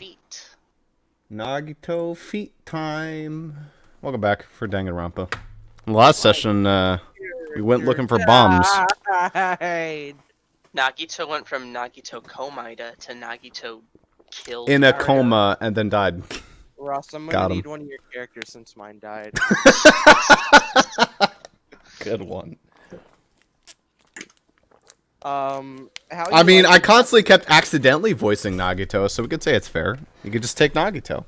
feet. Nagito feet time. Welcome back for Danganronpa. Last session, we went looking for bombs. Nagito went from Nagito Komaida to Nagito killed. In a coma and then died. Ross, I'm Got gonna him. need one of your characters since mine died. Good one. I mean, I constantly kept accidentally voicing Nagito, so we could say it's fair. You could just take Nagito.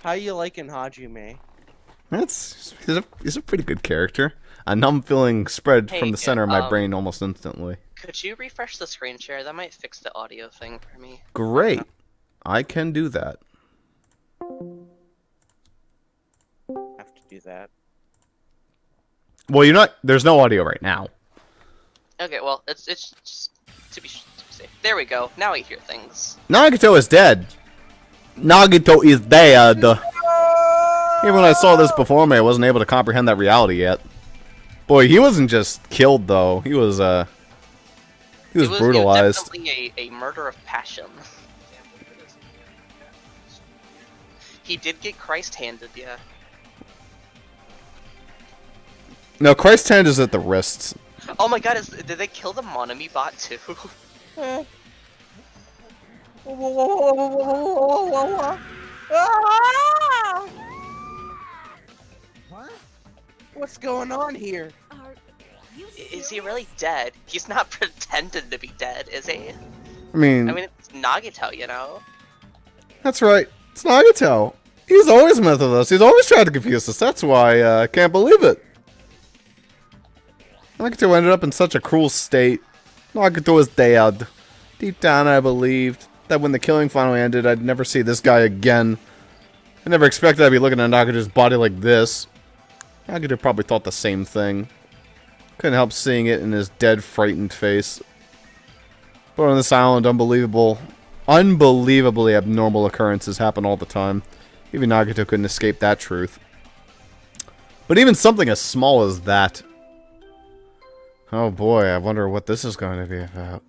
How you liking Hajime? He's a pretty good character. A numb feeling spread Hey, from the center of my brain almost instantly. Could you refresh the screen share? That might fix the audio thing for me. Great. I can do that. Have to do that. Well, you're not. There's no audio right now. Okay, well, it's just to be safe. There we go. Now I hear things. Nagito is dead. Nagito is dead. Even when I saw this before me, I wasn't able to comprehend that reality yet. Boy, he wasn't just killed though. He was brutalized. It was definitely a murder of passion. He did get Christ handed, yeah. No, Christ's hand is at the wrists. Oh my god, did they kill the Monami bot too? What? What's going on here? Is he really dead? He's not pretending to be dead, is he? I mean, it's Nagito, you know? That's right. It's Nagito. He's always messed with us. He's always tried to confuse us. That's why I can't believe it. Nagito ended up in such a cruel state. Nagito is dead. Deep down, I believed that when the killing finally ended, I'd never see this guy again. I never expected I'd be looking at Nagito's body like this. Nagito probably thought the same thing. Couldn't help seeing it in his dead, frightened face. But on this island, unbelievably abnormal occurrences happen all the time. Even Nagito couldn't escape that truth. But even something as small as that. Oh boy, I wonder what this is going to be about.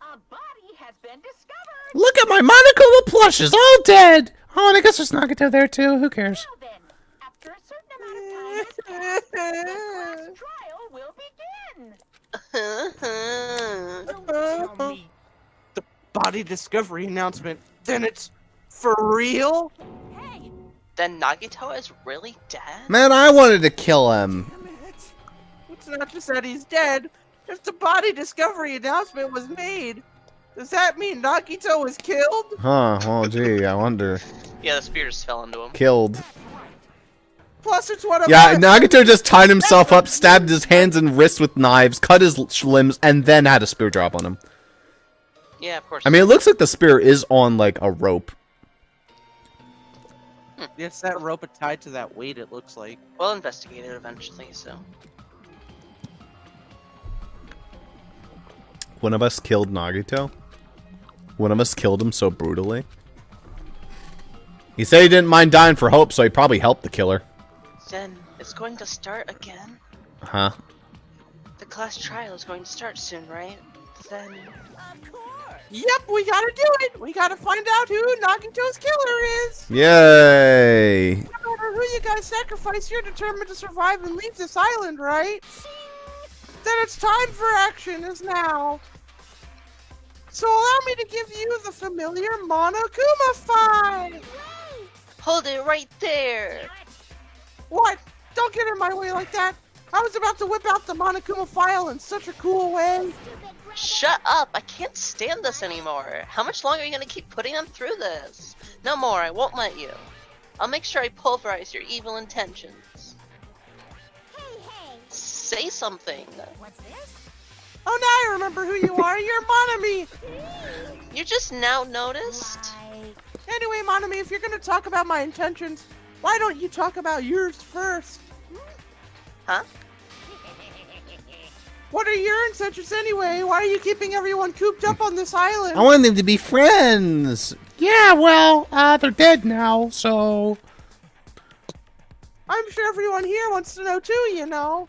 A body has been discovered. Look at my Monokuma plushes, all dead! Oh, and I guess there's Nagito there too, who cares? Now then, after a certain amount of time has passed, the class trial will begin. Don't tell me. The body discovery announcement. Then it's for real? Hey, Then Nagito is really dead? Man, I wanted to kill him. It's not just that he's dead. If the body discovery announcement was made, does that mean Nagito was killed? Huh, well gee, I wonder. Yeah, the spear just fell into him. Killed. Plus, it's one of Yeah, us. Nagito just tied himself up, stabbed his hands and wrists with knives, cut his limbs, and then had a spear drop on him. Yeah, of course. I mean, it looks like the spear is on, like, a rope. It's that rope tied to that weight, it looks like. We'll investigate it eventually, so. One of us killed Nagito? One of us killed him so brutally? He said he didn't mind dying for hope, so he probably helped the killer. Then it's going to start again. Huh? The class trial is going to start soon, right? Then. of course. Yep, we gotta do it. We gotta find out who Nagito's killer is. Yay! No matter who you gotta sacrifice, you're determined to survive and leave this island, right? Then it's time for action is now. So allow me to give you the familiar Monokuma 5. Hold it right there! What? Don't get in my way like that. I was about to whip out the Monokuma file in such a cool way. Shut up! I can't stand this anymore! How much longer are you gonna keep putting them through this? No more, I won't let you. I'll make sure I pulverize your evil intentions. Hey, hey. Say something! What's this? Oh, now I remember who you are. You're Monami. You just now noticed? Like, Anyway, Monami, if you're gonna talk about my intentions, why don't you talk about yours first? Huh? What are your intentions anyway? Why are you keeping everyone cooped up on this island? I want them to be friends! Yeah, well, they're dead now, so... I'm sure everyone here wants to know too, you know.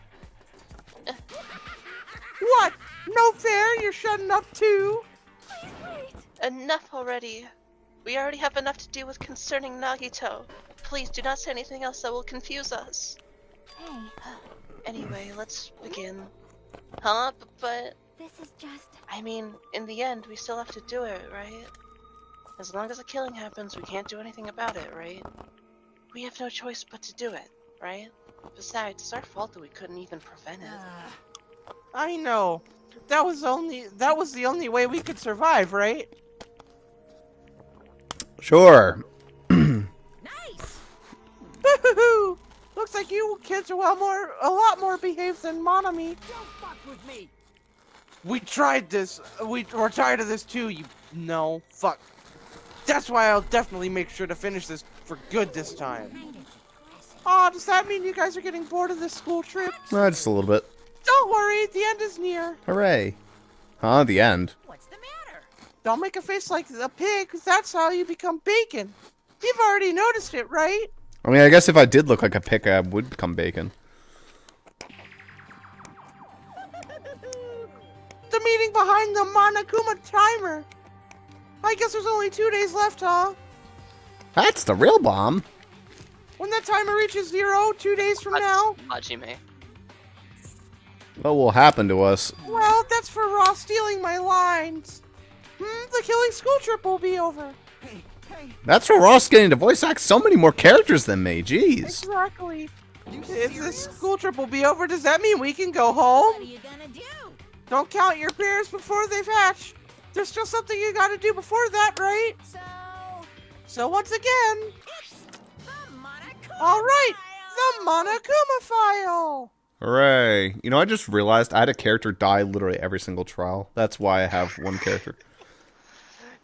What? No fair? You're shutting up too? Enough already. We already have enough to deal with concerning Nagito. Please do not say anything else that will confuse us. Hey, Anyway, let's begin. Huh? But this is just... I mean, in the end, we still have to do it, right? As long as a killing happens, we can't do anything about it, right? We have no choice but to do it, right? Besides, it's our fault that we couldn't even prevent it. I know. That was the only way we could survive, right? Sure. Nice! Boo-hoo-hoo! Looks like you kids are a lot more behaved than Monami. Don't fuck with me! We tried this. We're tired of this too. No, fuck. That's why I'll definitely make sure to finish this for good this time. Kind of depressing. Aw, does that mean you guys are getting bored of this school trip? Just a little bit. Don't worry, the end is near. Hooray. Huh? The end. What's the matter? Don't make a face like a pig, 'cause that's how you become bacon. You've already noticed it, right? I mean, I guess if I did look like a pig, I would become bacon. The meaning behind the Monokuma timer. I guess there's only 2 days left, huh? That's the real bomb. When that timer reaches 0, 2 days from now, Hajime. What will happen to us? well, that's for Ross stealing my lines. The killing school trip will be over. That's for Ross getting to voice act so many more characters than me. Jeez. Exactly. If the school trip will be over, does that mean we can go home? What are you gonna do? Don't count your pears before they've hatched. There's still something you gotta do before that, right? So once again, It's the Monokuma alright, file! the Monokuma file! Hooray. You know, I just realized I had a character die literally every single trial. That's why I have one character.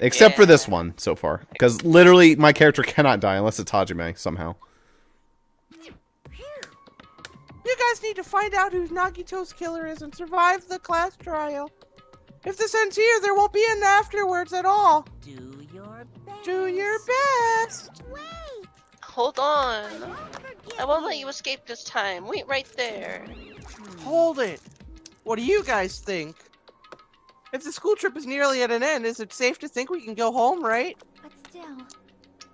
Except for this one so far. Because literally my character cannot die unless it's Hajime somehow. You guys need to find out who Nagito's killer is and survive the class trial. If this ends here, there won't be an afterwards at all. Do your best. Do your best. Wait! Hold on. Don't forget I won't let me. you escape this time. Wait right there. Hold it. What do you guys think? If the school trip is nearly at an end, is it safe to think we can go home, right? But still,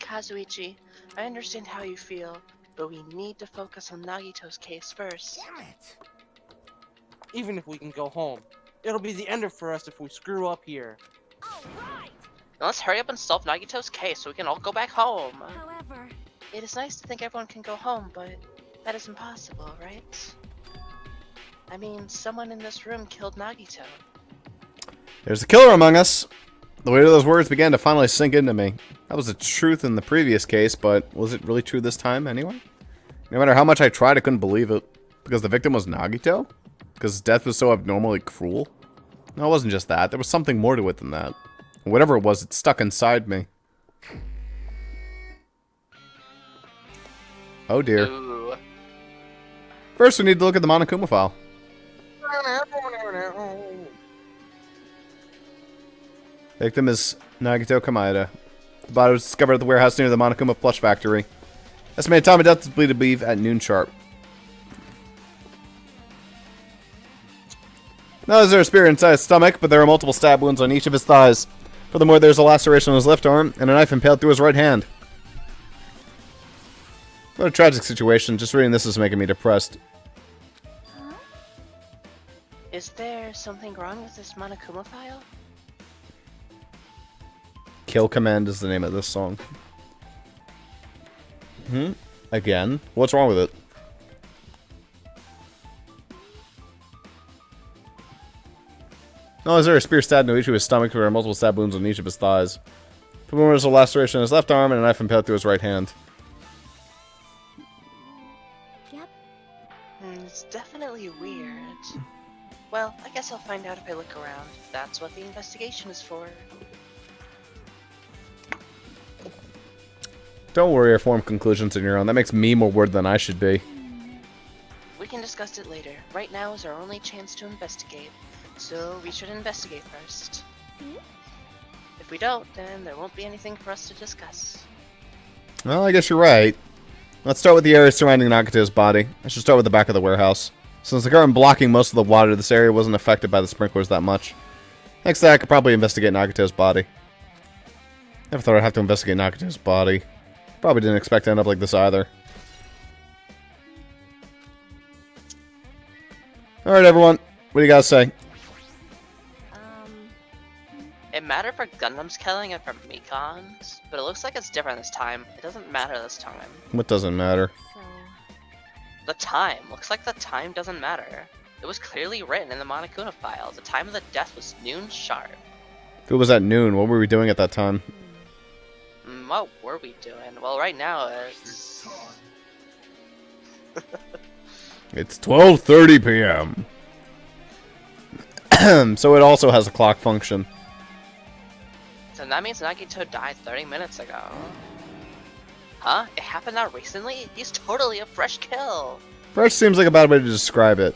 Kazuichi, I understand how you feel, but we need to focus on Nagito's case first. damn it! Even if we can go home. It'll be the ender for us if we screw up here. All right. Now let's hurry up and solve Nagito's case so we can all go back home. However, It is nice to think everyone can go home, but that is impossible, right? I mean, someone in this room killed Nagito. There's a killer among us. The weight of those words began to finally sink into me. That was the truth in the previous case, but was it really true this time anyway? No matter how much I tried, I couldn't believe it. Because the victim was Nagito? Because his death was so abnormally cruel? No, it wasn't just that. There was something more to it than that. Whatever it was, it stuck inside me. Oh dear. Ooh. First, we need to look at the Monokuma file. Victim is Nagito Kamaeda. The body was discovered at the warehouse near the Monokuma plush factory. Estimated time of death is believed to be at noon sharp. Not is there a spear inside his stomach, but there are multiple stab wounds on each of his thighs. Furthermore, there's a laceration on his left arm, and a knife impaled through his right hand. What a tragic situation. Just reading this is making me depressed. Is there something wrong with this Monokuma file? Kill Command is the name of this song. Again? What's wrong with it? No, is there a spear stabbed into each of his stomach? There are multiple stab wounds on each of his thighs. Furthermore, there's a laceration on his left arm and a knife impaled through his right hand. yep. It's definitely weird. Well, I guess I'll find out if I look around. That's what the investigation is for. Don't worry or form conclusions on your own. That makes me more worried than I should be. We can discuss it later. Right now is our only chance to investigate. So we should investigate first. See? If we don't, then there won't be anything for us to discuss. Well, I guess you're right. Let's start with the area surrounding Nagito's body. I should start with the back of the warehouse. Since the current blocking most of the water, this area wasn't affected by the sprinklers that much. Next to that, I could probably investigate Nagito's body. Never thought I'd have to investigate Nagato's body. Probably didn't expect to end up like this either. Alright, everyone. What do you guys say? It mattered for Gundam's killing and for Mikon's, but it looks like it's different this time. It doesn't matter this time. What doesn't matter? So, The time. Looks like the time doesn't matter. It was clearly written in the Monokuma file. The time of the death was noon sharp. If it was at noon, what were we doing at that time? What were we doing? Well, right now it's... It's 12:30 p.m. So it also has a clock function. So that means Nagito died 30 minutes ago. Huh? It happened that recently? He's totally a fresh kill! Fresh seems like a bad way to describe it.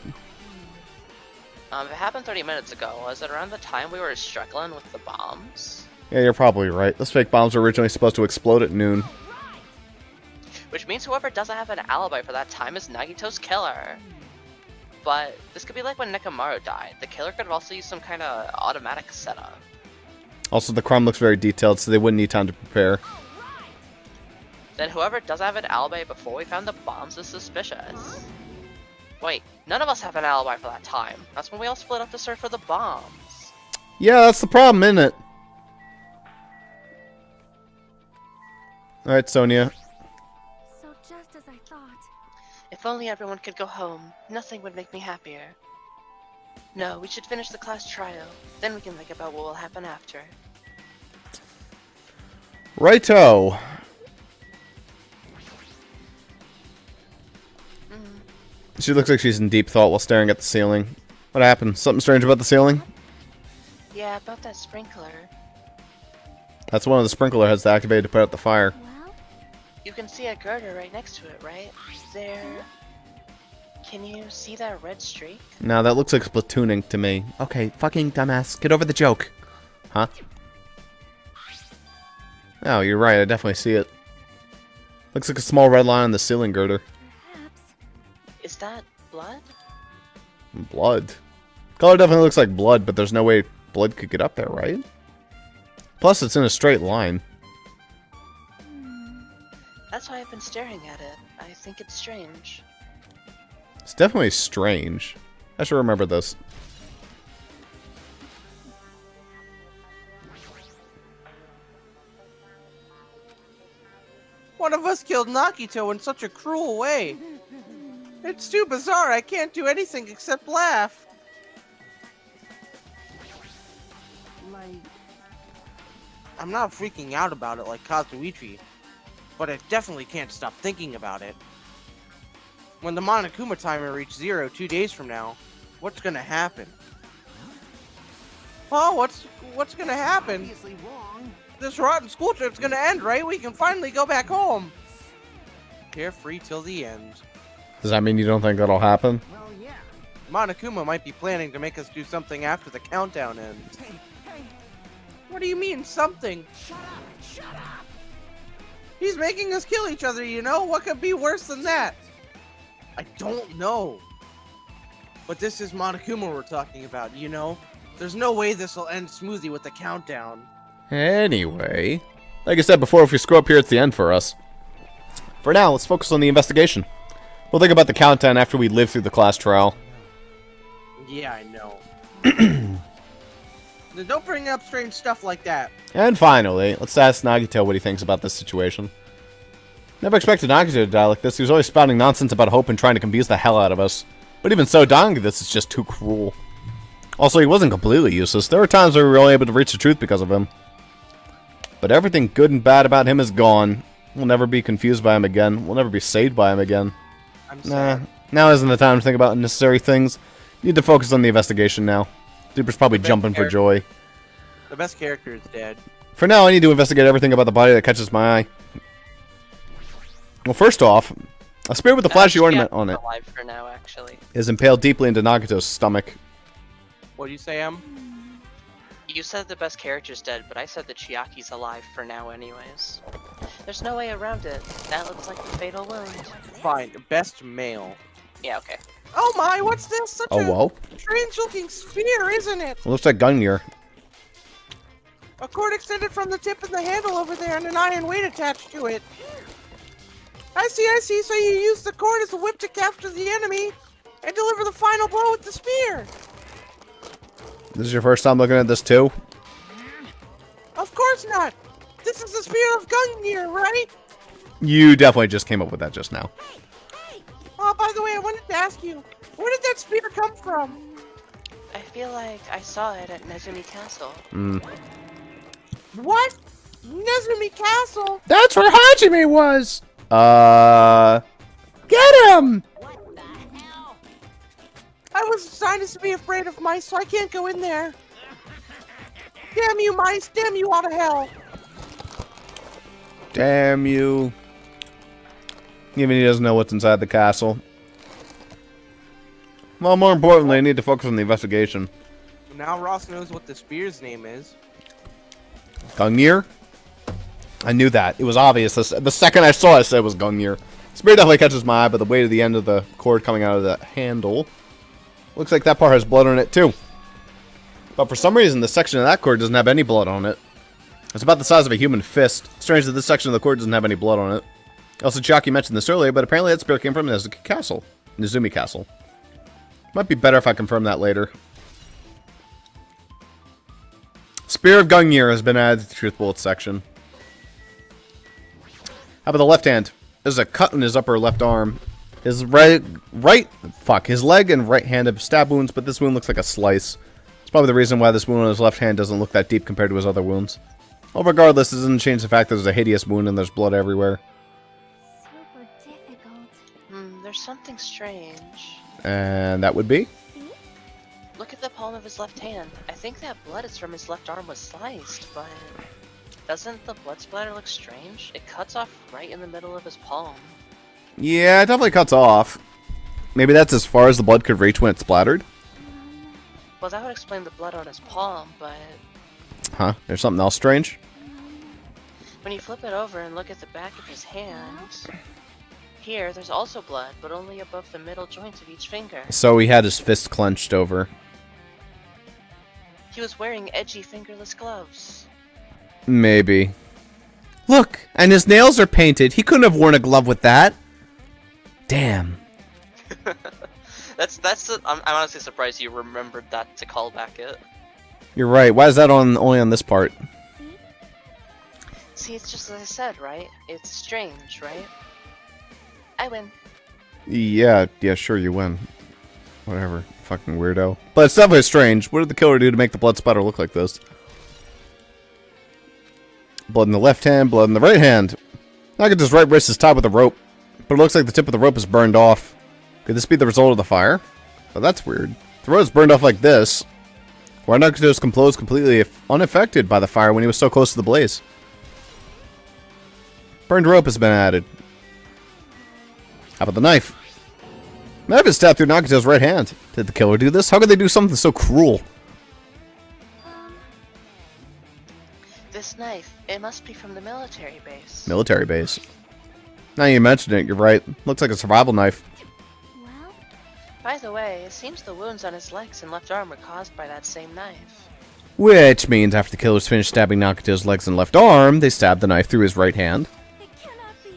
It happened 30 minutes ago. Was it around the time we were struggling with the bombs? Yeah, you're probably right. Those fake bombs were originally supposed to explode at noon. Which means whoever doesn't have an alibi for that time is Nagito's killer. But this could be like when Nekomaru died. The killer could have also used some kind of automatic setup. Also, the crime looks very detailed, so they wouldn't need time to prepare. Then whoever doesn't have an alibi before we found the bombs is suspicious. Wait, none of us have an alibi for that time. That's when we all split up to search for the bombs. Yeah, that's the problem, isn't it? Alright, Sonia. so just as I thought. If only everyone could go home, nothing would make me happier. No, we should finish the class trial. Then we can think about what will happen after. Righto. She looks like she's in deep thought while staring at the ceiling. What happened? Something strange about the ceiling? Yeah, about that sprinkler. That's one of the sprinkler heads that activated to put out the fire. Well, You can see a girder right next to it, right? There. Can you see that red streak? Now that looks like splatooning to me. Okay, fucking dumbass. Get over the joke. Huh? Oh, you're right. I definitely see it. Looks like a small red line on the ceiling girder. perhaps. Is that blood? Blood. Color definitely looks like blood, but there's no way blood could get up there, right? Plus, it's in a straight line. That's why I've been staring at it. I think it's strange. It's definitely strange. I should remember this. One of us killed Nagito in such a cruel way. It's too bizarre. I can't do anything except laugh. I'm not freaking out about it like Kazuichi, but I definitely can't stop thinking about it. When the Monokuma timer reaches 0 2 days from now, what's gonna happen? Oh, what's gonna happen? This rotten school trip's gonna end, right? We can finally go back home. Carefree till the end. Does that mean you don't think that'll happen? Monokuma might be planning to make us do something after the countdown ends. What do you mean, something? Shut up! He's making us kill each other, you know? What could be worse than that? I don't know. But this is Monokuma we're talking about, you know? There's no way this will end smoothly with the countdown. Anyway, like I said before, if we screw up here, it's the end for us. For now, let's focus on the investigation. We'll think about the countdown after we live through the class trial. Yeah, I know. Then don't bring up strange stuff like that. And finally, let's ask Nagito what he thinks about this situation. Never expected Nagito to die like this. He was always spouting nonsense about hope and trying to confuse the hell out of us. But even so, dying like this is just too cruel. Also, he wasn't completely useless. There were times where we were only able to reach the truth because of him. But everything good and bad about him is gone. We'll never be confused by him again. We'll never be saved by him again. I'm sad. Now isn't the time to think about unnecessary things. You need to focus on the investigation now. Duper's probably jumping for joy. The best character is dead. For now, I need to investigate everything about the body that catches my eye. Well, first off, a spear with a flashy ornament on it Alive for now, actually. is impaled deeply into Nagito's stomach. What do you say, Em? You said the best character's dead, but I said that Chiaki's alive for now anyways. There's no way around it. That looks like the fatal wound. Fine, best male. Yeah, okay. Oh my, what's this? Such Oh, a whoa. strange looking spear, isn't it? It looks like Gungnir. A cord extended from the tip of the handle over there and an iron weight attached to it. I see. So you use the cord as a whip to capture the enemy and deliver the final blow with the spear. This is your first time looking at this too? Of course not. This is the spear of Gungnir, right? You definitely just came up with that just now. Oh, by the way, I wanted to ask you, where did that spear come from? I feel like I saw it at Nezumi Castle. What? Nezumi Castle? That's where Hajime was! Get him! What the hell? I was assigned to be afraid of mice, so I can't go in there. Damn you, mice! Damn you all to hell! Damn you. Even he doesn't know what's inside the castle. Well, more importantly, I need to focus on the investigation. Now Ross knows what the spear's name is. Gungnir? I knew that. It was obvious. The second I saw it, I said it was Gungnir. Spear definitely catches my eye, but the weight of the end of the cord coming out of the handle. Looks like that part has blood on it, too. But for some reason, the section of that cord doesn't have any blood on it. It's about the size of a human fist. Strange that this section of the cord doesn't have any blood on it. Also, Chiaki mentioned this earlier, but apparently that spear came from Nezumi Castle. Might be better if I confirm that later. Spear of Gungnir has been added to the Truth Bullet section. How about the left hand? There's a cut in his upper left arm. His his leg and right hand have stab wounds, but this wound looks like a slice. It's probably the reason why this wound on his left hand doesn't look that deep compared to his other wounds. Well, regardless, this doesn't change the fact that there's a hideous wound and there's blood everywhere. Super difficult. There's something strange. And that would be? Look at the palm of his left hand. I think that blood is from his left arm was sliced, but doesn't the blood splatter look strange? It cuts off right in the middle of his palm. Yeah, it definitely cuts off. Maybe that's as far as the blood could reach when it splattered? Well, that would explain the blood on his palm, but Huh? There's something else strange? when you flip it over and look at the back of his hand, here there's also blood, but only above the middle joints of each finger. So he had his fist clenched over. He was wearing edgy fingerless gloves. Maybe. Look, and his nails are painted. He couldn't have worn a glove with that. Damn. I'm honestly surprised you remembered that to call back it. You're right. Why is that only on this part? See, it's just as I said, right? It's strange, right? I win. Yeah, sure, you win. Whatever. Fucking weirdo. But it's definitely strange. What did the killer do to make the blood splatter look like this? Blood in the left hand, blood in the right hand. Nagato's right wrist is tied with a rope, but it looks like the tip of the rope is burned off. Could this be the result of the fire? Oh, that's weird. The rope is burned off like this. Why Nagato's clothes completely unaffected by the fire when he was so close to the blaze? Burned rope has been added. How about the knife? The knife is stabbed through Nagato's right hand. Did the killer do this? How could they do something so cruel? This knife, it must be from the military base. Military base. Now you mention it, you're right. Looks like a survival knife. Well, By the way, it seems the wounds on his legs and left arm were caused by that same knife. Which means after the killers finished stabbing Nagato's legs and left arm, they stabbed the knife through his right hand. it cannot be.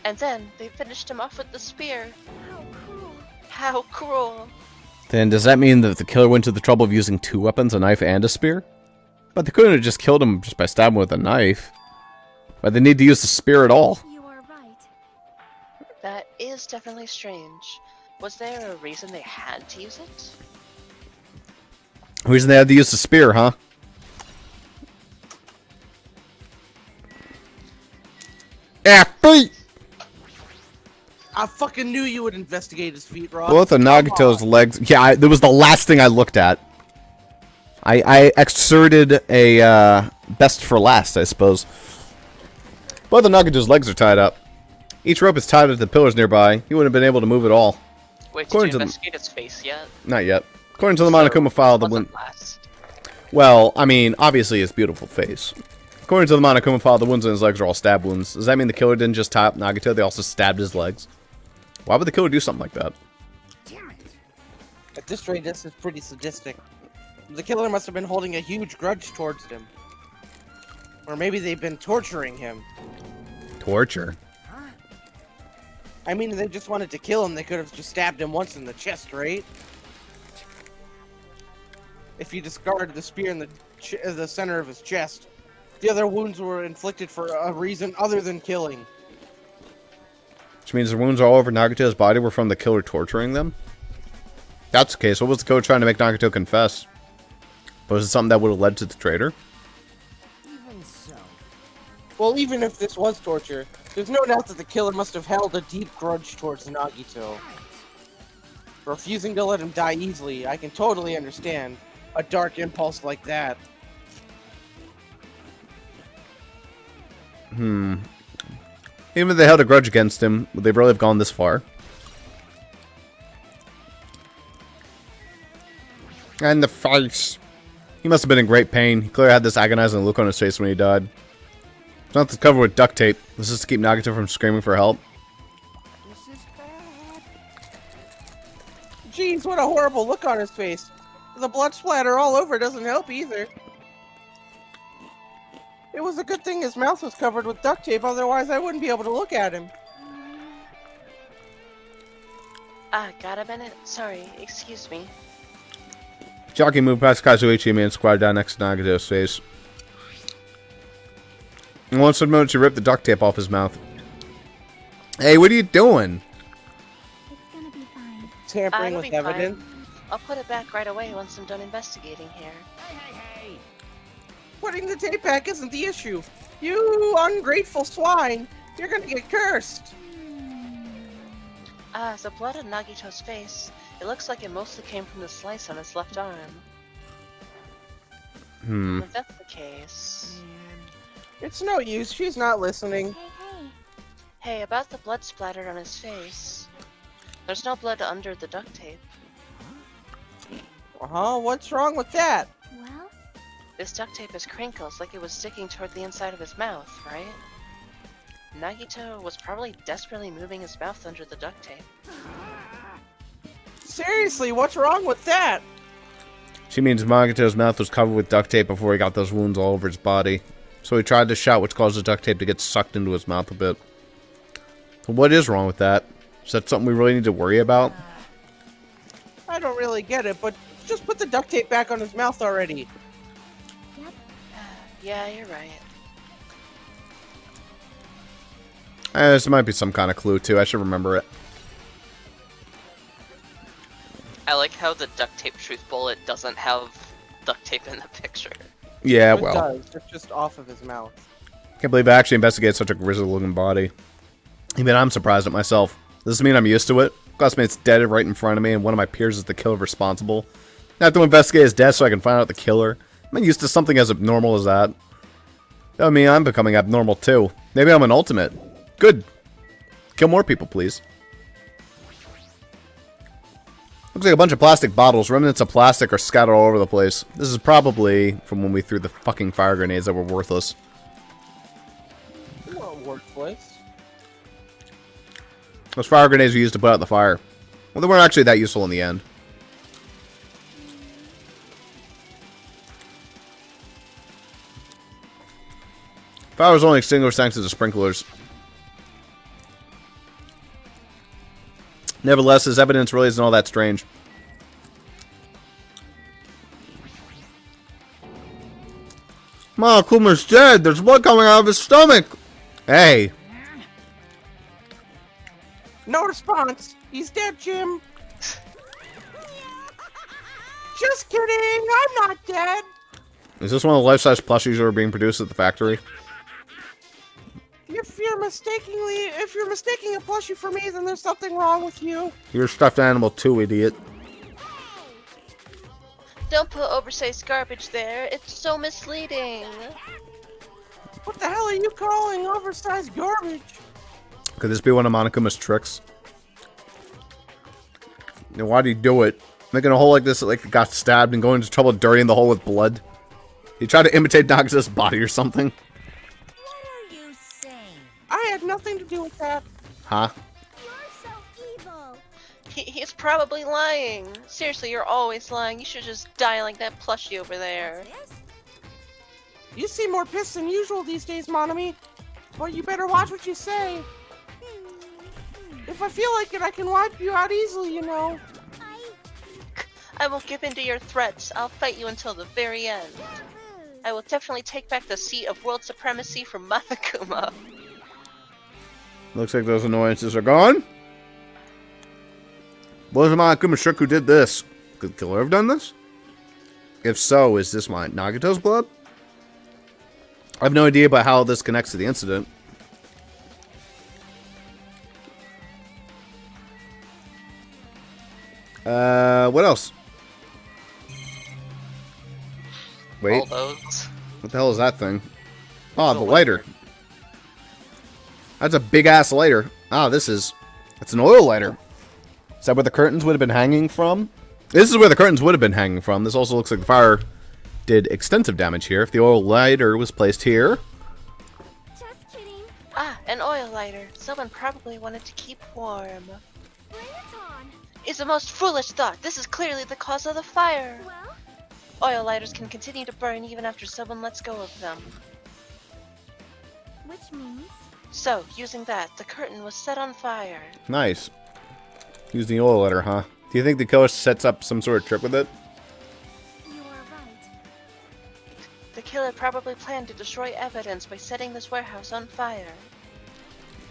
And then they finished him off with the spear. How cruel. How cruel. Then does that mean that the killer went to the trouble of using two weapons, a knife and a spear? But they couldn't have just killed him just by stabbing him with a knife. Why they need to use the spear at all? You are right. That is definitely strange. Was there a reason they had to use it? The reason they had to use the spear, huh? Feet! I fucking knew you would investigate his feet, Ross. Both of Come Nagato's on. legs. Yeah, that was the last thing I looked at. I exerted a best for last, I suppose. Both of Nagato's legs are tied up. Each rope is tied to the pillars nearby. He wouldn't have been able to move at all. Wait, According did to you the- investigate his face yet? Not yet. According to the Monokuma file, the Wasn't wound. last. Well, I mean, obviously his beautiful face. According to the Monokuma file, the wounds in his legs are all stab wounds. Does that mean the killer didn't just tie up Nagato? They also stabbed his legs. Why would the killer do something like that? At this rate, this is pretty sadistic. The killer must have been holding a huge grudge towards him. Or maybe they've been torturing him. Torture. I mean, if they just wanted to kill him, they could have just stabbed him once in the chest, right? If you discarded the spear in the center of his chest. The other wounds were inflicted for a reason other than killing. Which means the wounds all over Nagato's body were from the killer torturing them? If that's the case, what was the killer trying to make Nagato confess? Was it something that would have led to the traitor? Even so. Well, even if this was torture, there's no doubt that the killer must have held a deep grudge towards Nagito. Refusing to let him die easily, I can totally understand a dark impulse like that. Even if they held a grudge against him, would they really have gone this far? And the face. He must have been in great pain. He clearly had this agonizing look on his face when he died. His mouth is covered with duct tape. This is to keep Nagato from screaming for help. This is bad. Jeez, what a horrible look on his face. The blood splatter all over doesn't help either. It was a good thing his mouth was covered with duct tape, otherwise I wouldn't be able to look at him. Got a minute? Sorry, excuse me. Jockey moved past Kazuichi and squatted down next to Nagato's face. In one sudden moment, she ripped the duct tape off his mouth. Hey, what are you doing? It's gonna be fine. Tampering It'll with be fine. evidence. I'll put it back right away once I'm done investigating here. Hey. Putting the tape back isn't the issue. You ungrateful swine! You're gonna get cursed! The blood on Nagito's face. It looks like it mostly came from the slice on his left arm. If that's the case... It's no use, she's not listening. Hey. Hey, about the blood splattered on his face. There's no blood under the duct tape. Uh-huh, what's wrong with that? Well, This duct tape has crinkles like it was sticking toward the inside of his mouth, right? Nagito was probably desperately moving his mouth under the duct tape. Seriously, what's wrong with that? She means Nagato's mouth was covered with duct tape before he got those wounds all over his body. So he tried to shout, which caused the duct tape to get sucked into his mouth a bit. What is wrong with that? Is that something we really need to worry about? I don't really get it, but just put the duct tape back on his mouth already. Yeah, you're right. This might be some kind of clue, too. I should remember it. I like how the duct tape truth bullet doesn't have duct tape in the picture. Yeah, It well. does, it's just off of his mouth. Can't believe I actually investigated such a grisly-looking body. Even I'm surprised at myself. Does this mean I'm used to it? Classmate's dead right in front of me, and one of my peers is the killer responsible. I have to investigate his death so I can find out the killer. I'm used to something as abnormal as that. I mean, I'm becoming abnormal too. Maybe I'm an ultimate. Good. Kill more people, please. Looks like a bunch of plastic bottles. Remnants of plastic are scattered all over the place. This is probably from when we threw the fucking fire grenades that were worthless. Well, worthless. Those fire grenades we used to put out the fire. Well, they weren't actually that useful in the end. Fire was only extinguished thanks to the sprinklers. Nevertheless, his evidence really isn't all that strange. Ma, Kuma's dead. There's blood coming out of his stomach. Hey. No response. He's dead, Jim. Just kidding. I'm not dead. Is this one of the life-size plushies that are being produced at the factory? If you're mistaking a plushie for me, then there's something wrong with you. You're a stuffed animal too, idiot. Don't put oversized garbage there. It's so misleading. What the hell are you calling oversized garbage? Could this be one of Monokuma's tricks? Now, why do you do it? Making a hole like this, like got stabbed and going into trouble dirtying the hole with blood? You try to imitate Nagato's body or something? what are you saying? I had nothing to do with that. Huh? You're so evil. He's probably lying. Seriously, you're always lying. You should just die like that plushie over there. This? You seem more pissed than usual these days, Monami. But you better watch what you say. If I feel like it, I can wipe you out easily, you know. I won't give in to your threats. I'll fight you until the very end. I will definitely take back the seat of world supremacy from Monokuma. Looks like those annoyances are gone. Was it Monokuma Shook who did this? Could the killer have done this? If so, is this my Nagito's blood? I have no idea about how this connects to the incident. What else? Wait, All those. what the hell is that thing? Oh, the lighter. That's a big-ass lighter. Ah, it's an oil lighter. Is that where the curtains would have been hanging from? This is where the curtains would have been hanging from. This also looks like the fire did extensive damage here. If the oil lighter was placed here. Just kidding. Ah, an oil lighter. Someone probably wanted to keep warm. Bring it on. It's the most foolish thought. This is clearly the cause of the fire. Well, Oil lighters can continue to burn even after someone lets go of them. which means So, using that, the curtain was set on fire. Nice. Use the oil lighter, huh? Do you think the killer sets up some sort of trick with it? you are right. The killer probably planned to destroy evidence by setting this warehouse on fire.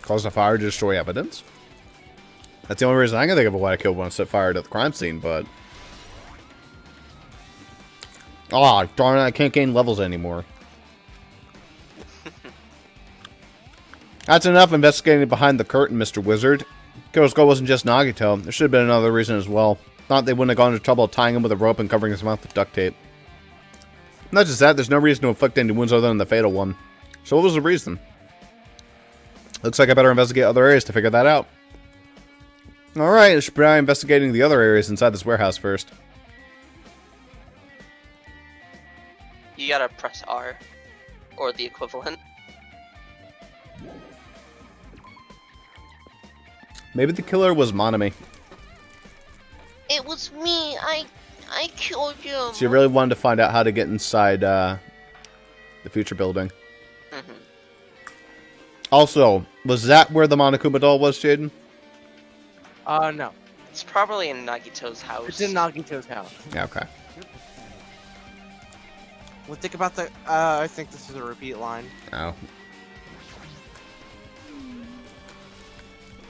Cause the fire to destroy evidence? That's the only reason I can think of why a killer wants to set fire to the crime scene, but... Aw, darn it, I can't gain levels anymore. That's enough investigating behind the curtain, Mr. Wizard. Killer's goal wasn't just Nagito. There should have been another reason as well. Thought they wouldn't have gone to trouble tying him with a rope and covering his mouth with duct tape. Not just that, there's no reason to inflict any wounds other than the fatal one. So what was the reason? Looks like I better investigate other areas to figure that out. Alright, I should try investigating the other areas inside this warehouse first. You gotta press R. Or the equivalent. Maybe the killer was Monami. It was me. I killed you. She really wanted to find out how to get inside the future building. Mm-hmm. Also, was that where the Monokuma doll was, Jaden? No. It's probably in Nagito's house. It's in Nagito's house. Yeah, okay. Well, think about the. I think this is a repeat line. Oh.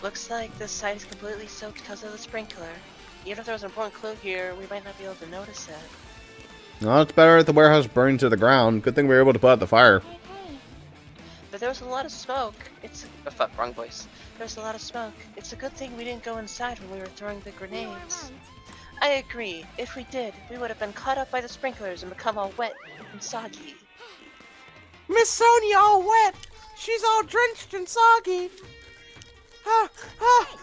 Looks like this site is completely soaked because of the sprinkler. Even if there was an important clue here, we might not be able to notice it. Well, it's better if the warehouse burned to the ground. Good thing we were able to put out the fire. Hey, hey. But there was a lot of smoke. Oh, fuck, wrong voice. There was a lot of smoke. It's a good thing we didn't go inside when we were throwing the You are grenades. right. I agree. If we did, we would have been caught up by the sprinklers and become all wet and soggy. Miss Sonia all wet. She's all drenched and soggy. Ah, ah.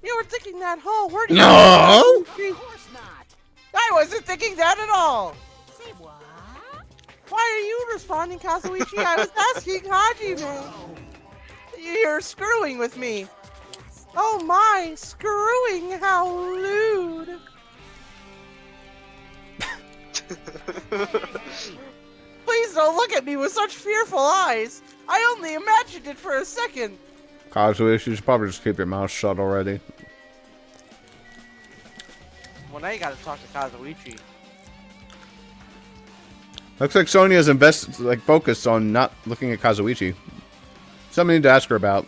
You were thinking that, huh? Where do you No! Of course not. I wasn't thinking that at all. Say what? Why are you responding, Kazuichi? I was asking Hajime. You're screwing with me. Oh my, screwing, how lewd. Please don't look at me with such fearful eyes. I only imagined it for a second. Kazuichi, you should probably just keep your mouth shut already. Well, now you gotta talk to Kazuichi. Looks like Sonia's focused on not looking at Kazuichi. Something we need to ask her about.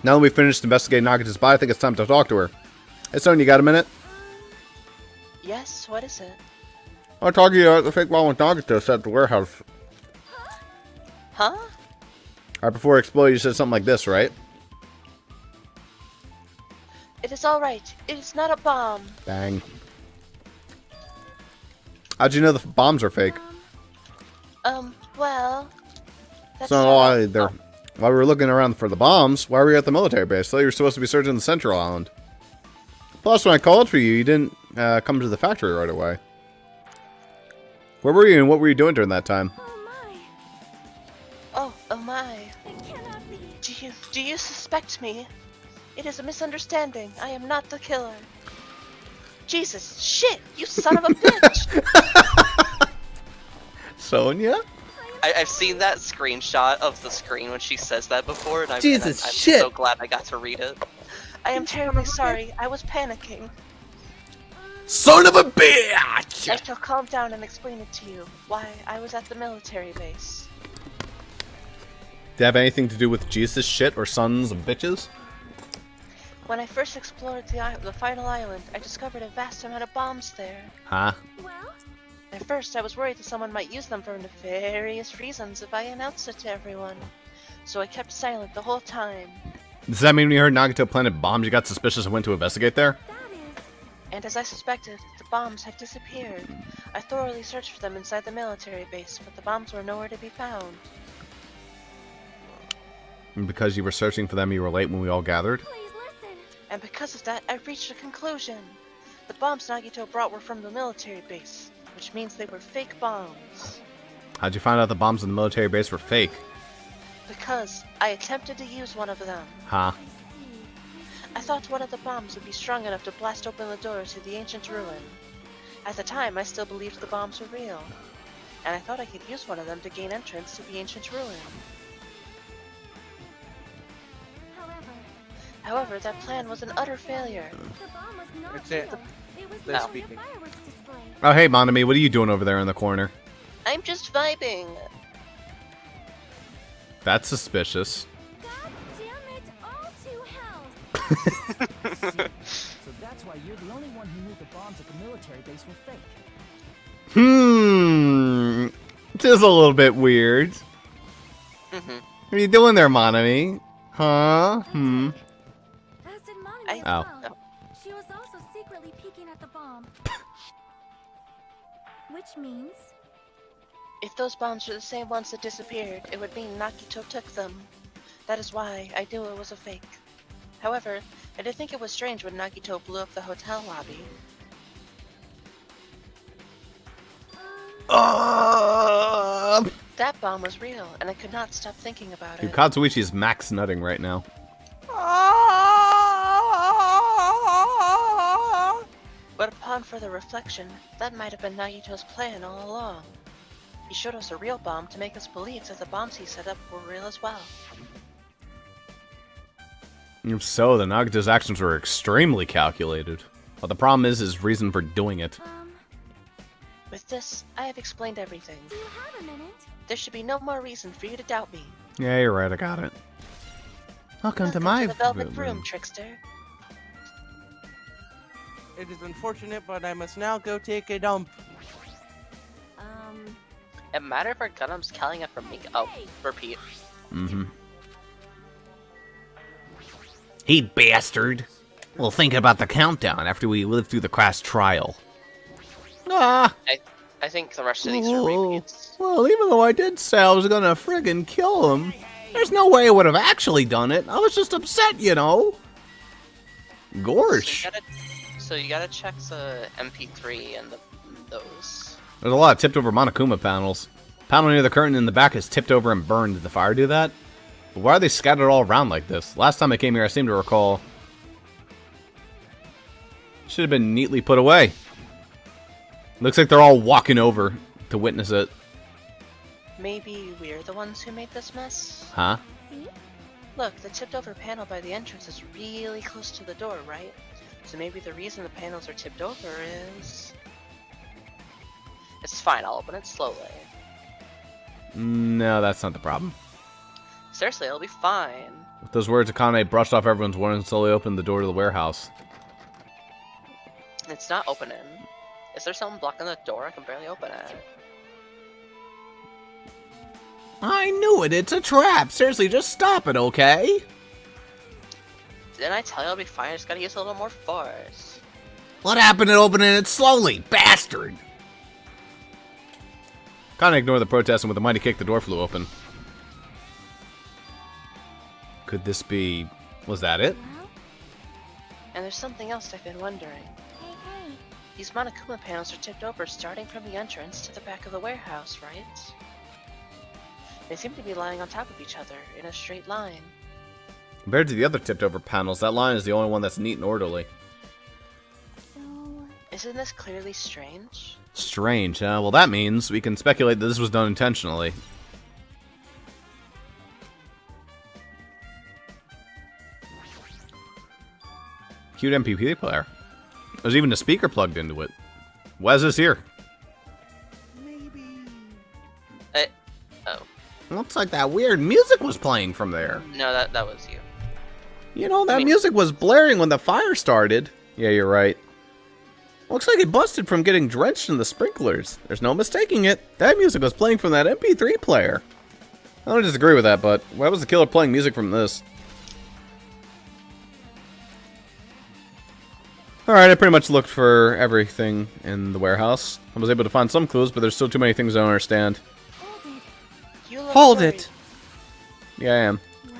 Now that we've finished investigating Nagito's body, I think it's time to talk to her. Hey Sonia, you got a minute? Yes, what is it? I want to talk to you about the fake wall with Nagito at the warehouse. Huh? Right before it exploded, you said something like this, right? It is alright. It is not a bomb. Bang. How'd you know the bombs are fake? Well... That's So not- while we were looking around for the bombs, why were you at the military base? I thought you were supposed to be searching the Central Island. Plus, when I called for you, you didn't come to the factory right away. Where were you and what were you doing during that time? Oh my. Oh my. It cannot be. Do you suspect me? It is a misunderstanding. I am not the killer. Jesus, shit, you son of a bitch! Sonia? I've seen that screenshot of the screen when she says that before, and I'm Jesus, I'm shit. so glad I got to read it. I am terribly sorry. I was panicking. Son of a I bitch! shall calm down and explain it to you. Why, I was at the military base. Did it have anything to do with Jesus shit or sons of bitches? When I first explored the final island, I discovered a vast amount of bombs there. Huh? Well, At first, I was worried that someone might use them for nefarious reasons if I announced it to everyone. So I kept silent the whole time. Does that mean when you heard Nagato planted bombs, you got suspicious and went to investigate there? that is. And as I suspected, the bombs have disappeared. I thoroughly searched for them inside the military base, but the bombs were nowhere to be found. And because you were searching for them, you were late when we all gathered? Please listen. And because of that, I reached a conclusion. The bombs Nagito brought were from the military base, which means they were fake bombs. How'd you find out the bombs in the military base were fake? Because I attempted to use one of them. Huh? I thought one of the bombs would be strong enough to blast open the door to the ancient ruin. At the time, I still believed the bombs were real, and I thought I could use one of them to gain entrance to the ancient ruin. However, that plan was an utter failure. The bomb was not That's it. real. It was They're merely a speaking. fireworks display. Oh, hey, Monami, what are you doing over there in the corner? I'm just vibing. That's suspicious. God damn it, all to hell. So that's why you're the only one who knew the bombs at the military base were fake. It is a little bit weird. Mm-hmm. What are you doing there, Monami? Huh? As did Monami I- as Oh. well. She was also secretly peeking at the bomb. Which means If those bombs were the same ones that disappeared, it would mean Nagito took them. That is why I knew it was a fake. However, I did think it was strange when Nagito blew up the hotel lobby. That bomb was real, and I could not stop thinking about Dude, it. Katsuichi is max nutting right now. But upon further reflection, that might have been Nagito's plan all along. He showed us a real bomb to make us believe that the bombs he set up were real as well. If so, then Nagato's actions were extremely calculated. But the problem is his reason for doing it. With this, I have explained everything. do you have a minute? There should be no more reason for you to doubt me. Yeah, you're right, I got it. Welcome to my the Velvet Room, Trickster. It is unfortunate, but I must now go take a dump. It matter if our Gundam's calling it for me. Oh, repeat. Mm-hmm. Hey, bastard! We'll think about the countdown after we live through the crash trial. Ah! I think the rest of these are repeats. Well, even though I did say I was gonna friggin' kill him, there's no way I would have actually done it. I was just upset, you know? Gorsh. So you gotta check the MP3 and those. There's a lot of tipped over Monokuma panels. Panel near the curtain in the back is tipped over and burned. Did the fire do that? But why are they scattered all around like this? Last time I came here, I seem to recall. Should have been neatly put away. Looks like they're all walking over to witness it. Maybe we're the ones who made this mess? Huh? See? Look, the tipped over panel by the entrance is really close to the door, right? So maybe the reason the panels are tipped over is... It's fine, I'll open it slowly. No, that's not the problem. Seriously, it'll be fine. With those words, Akane brushed off everyone's warning and slowly opened the door to the warehouse. It's not opening. Is there something blocking the door? I can barely open it. I knew it! It's a trap! Seriously, just stop it, okay? Didn't I tell you I'll be fine? I just gotta use a little more force. What happened to opening it slowly, bastard? Akane ignored the protest and with a mighty kick, the door flew open. Could this be... was that it? Well, And there's something else I've been wondering. hey. These Monokuma panels are tipped over starting from the entrance to the back of the warehouse, right? They seem to be lying on top of each other in a straight line. Compared to the other tipped over panels, that line is the only one that's neat and orderly. So, Isn't this clearly strange? Strange, huh? Well, that means we can speculate that this was done intentionally. Cute MPP player. There's even a speaker plugged into it. Why is this here? Maybe. Oh. Looks like that weird music was playing from there. No, that was you. You know, that I mean- music was blaring when the fire started. Yeah, you're right. Looks like it busted from getting drenched in the sprinklers. There's no mistaking it. That music was playing from that MP3 player. I don't disagree with that, but why was the killer playing music from this? Alright, I pretty much looked for everything in the warehouse. I was able to find some clues, but there's still too many things I don't understand. You look Hold worried. it! Yeah, I am. Well,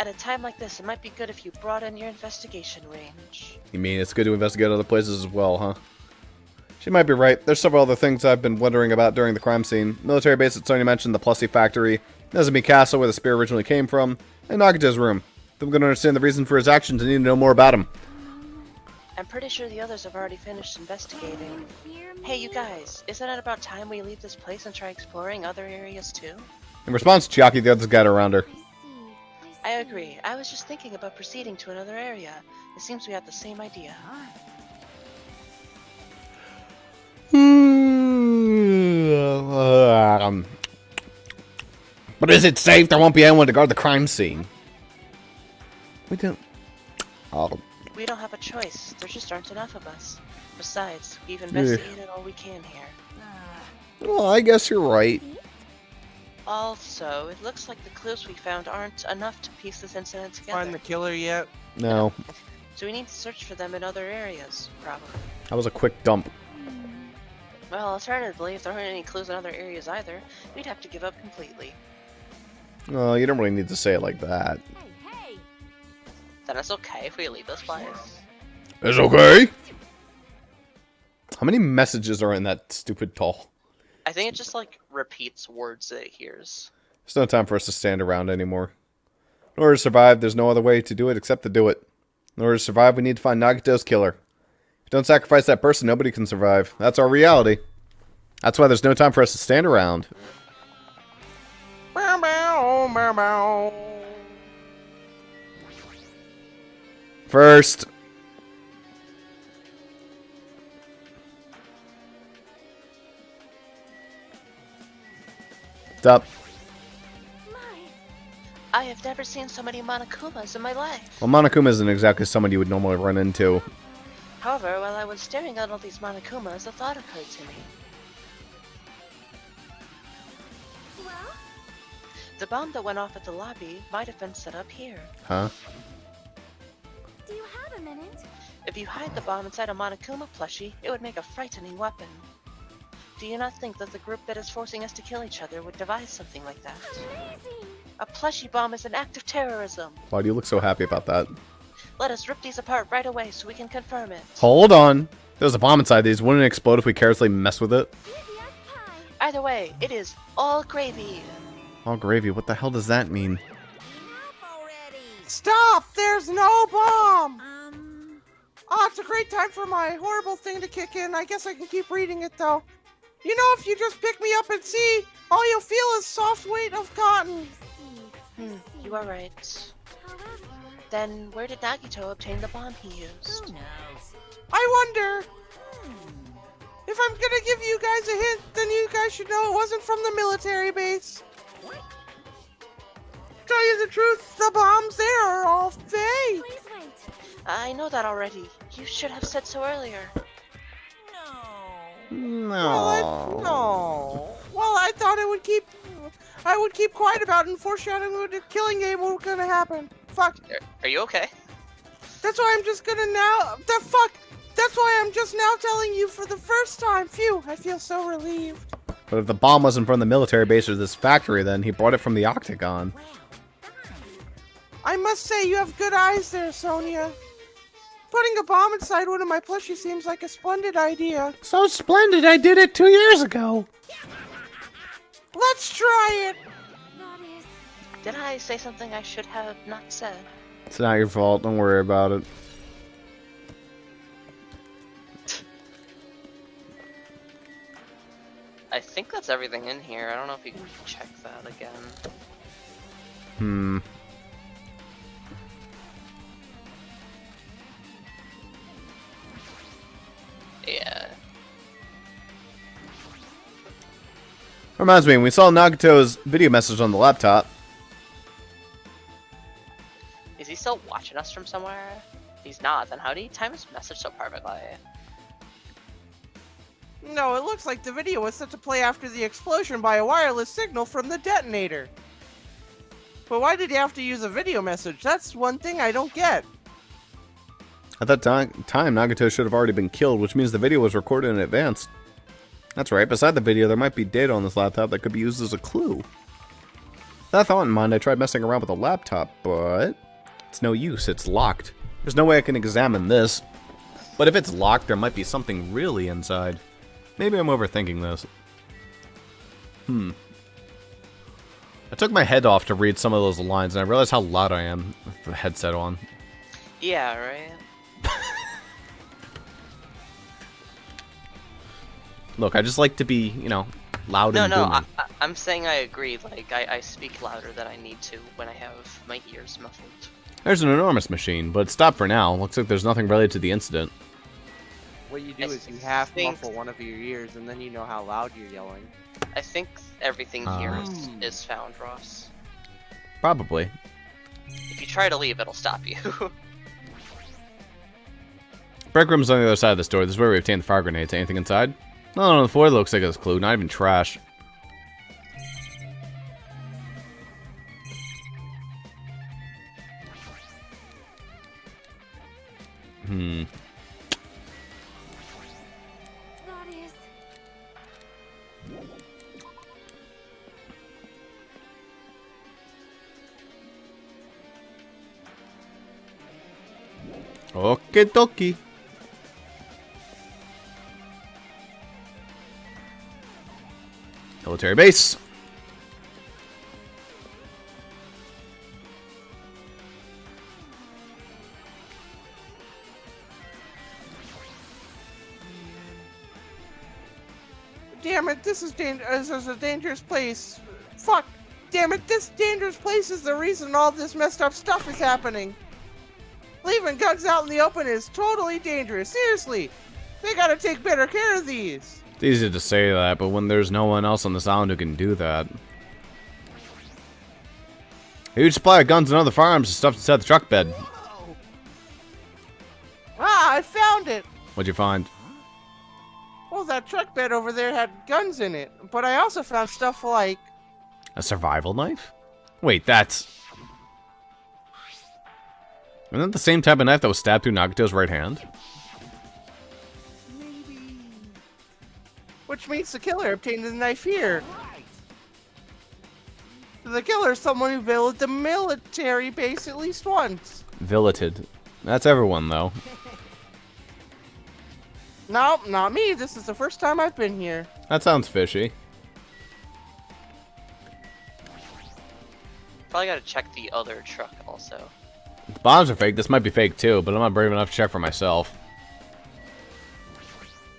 At a time like this, it might be good if you broaden your investigation range. You mean it's good to investigate other places as well, huh? She might be right. There's several other things I've been wondering about during the crime scene. Military base that Sonya mentioned, the Plessy factory, Nezumi Castle where the spear originally came from, and Nagato's room. If I'm going to understand the reason for his actions, I need to know more about him. I'm pretty sure the others have already finished investigating. fear me. Hey, you guys, isn't it about time we leave this place and try exploring other areas too? In response, Chiaki, the others got around her. I agree. I was just thinking about proceeding to another area. It seems we have the same idea. But is it safe? There won't be anyone to guard the crime scene. We don't. Oh, We don't have a choice. There just aren't enough of us. Besides, we've investigated all we can here. well, I guess you're right. Also, it looks like the clues we found aren't enough to piece this incident together. Find the killer yet? No, So we need to search for them in other areas, probably. that was a quick dump. Well, alternatively, if there aren't any clues in other areas either, we'd have to give up completely. Well, you don't really need to say it like that. Hey, hey. Then it's okay if we leave this place. It's okay. How many messages are in that stupid doll? I think it just like repeats words that it hears. There's no time for us to stand around anymore. In order to survive, there's no other way to do it except to do it. In order to survive, we need to find Nagato's killer. If you don't sacrifice that person, nobody can survive. That's our reality. That's why there's no time for us to stand around. Bow, bow, bow, bow. First. What's up? My. I have never seen so many Monokumas in my life. Well, Monokuma isn't exactly someone you would normally run into. However, while I was staring at all these Monokumas, a thought occurred to me. Well, The bomb that went off at the lobby might have been set up here. Huh? do you have a minute? If you hide the bomb inside a Monokuma plushie, it would make a frightening weapon. Do you not think that the group that is forcing us to kill each other would devise something like that? Amazing. A plushie bomb is an act of terrorism. Why do you look so happy about that? Let us rip these apart right away so we can confirm it. Hold on. If there's a bomb inside these, wouldn't it explode if we carelessly mess with it? Easy as pie. Either way, it is all gravy. Oh, gravy. What the hell does that mean? Enough already. Stop! There's no bomb! Um, Oh, it's a great time for my horrible thing to kick in. I guess I can keep reading it, though. You know, if you just pick me up and see, all you'll feel is soft weight of cotton. You are right. However, Then where did Nagito obtain the bomb he used? who knows? I wonder, if I'm gonna give you guys a hint, then you guys should know it wasn't from the military base. Tell you the truth, the bombs there are all fake. Please wait. I know that already. You should have said so earlier. No. No. Well, I thought I would keep quiet about it and foreshadowing what the killing game was gonna happen. Fuck. Are you okay? That's why I'm just gonna now. That's why I'm just now telling you for the first time. Phew, I feel so relieved. But if the bomb wasn't from the military base or this factory, then he brought it from the Octagon. I must say, you have good eyes there, Sonia. Putting a bomb inside one of my plushies seems like a splendid idea. So splendid, I did it 2 years ago. Let's try it. That is. Did I say something I should have not said? It's not your fault. Don't worry about it. think that's everything in here. I don't know if you can check that again. Hmm. Yeah. Reminds me, when we saw Nagato's video message on the laptop. Is he still watching us from somewhere? If he's not, then how did he time his message so perfectly? No, it looks like the video was set to play after the explosion by a wireless signal from the detonator. But why did he have to use a video message? That's one thing I don't get. At that time, Nagato should have already been killed, which means the video was recorded in advance. That's right, beside the video, there might be data on this laptop that could be used as a clue. With that thought in mind, I tried messing around with the laptop, but it's no use, it's locked. There's no way I can examine this. But if it's locked, there might be something really inside. Maybe I'm overthinking this. I took my head off to read some of those lines, and I realized how loud I am with the headset on. Yeah, right? Look, I just like to be, you know, loud No, and no, booming. I'm saying I agree. Like, I speak louder than I need to when I have my ears muffled. There's an enormous machine, but it's stopped for now. Looks like there's nothing related to the incident. What you do I is you half think- muffle one of your ears, and then you know how loud you're yelling. I think everything here Ah. is found, Ross. Probably. If you try to leave, it'll stop you. Break room's on the other side of this door. This is where we obtained the fire grenades. Anything inside? Nothing on the floor looks like it's a clue. Not even trash. That is. Okie dokie. Military base. Damn it, this is a dangerous place. Fuck. Damn it, this dangerous place is the reason all this messed up stuff is happening. Leaving guns out in the open is totally dangerous. Seriously. They gotta take better care of these. It's easy to say that, but when there's no one else on this island who can do that. A huge supply of guns and other firearms is stuffed inside the truck bed. Ah, I found it. What'd you find? Well, that truck bed over there had guns in it. But I also found stuff like... A survival knife? Wait, that's... Isn't that the same type of knife that was stabbed through Nagato's right hand? Maybe... Which means the killer obtained the knife here. The killer is someone who visited the military base at least once. Villeted. That's everyone, though. No, not me. This is the first time I've been here. That sounds fishy. Probably gotta check the other truck also. The bombs are fake. This might be fake, too, but I'm not brave enough to check for myself.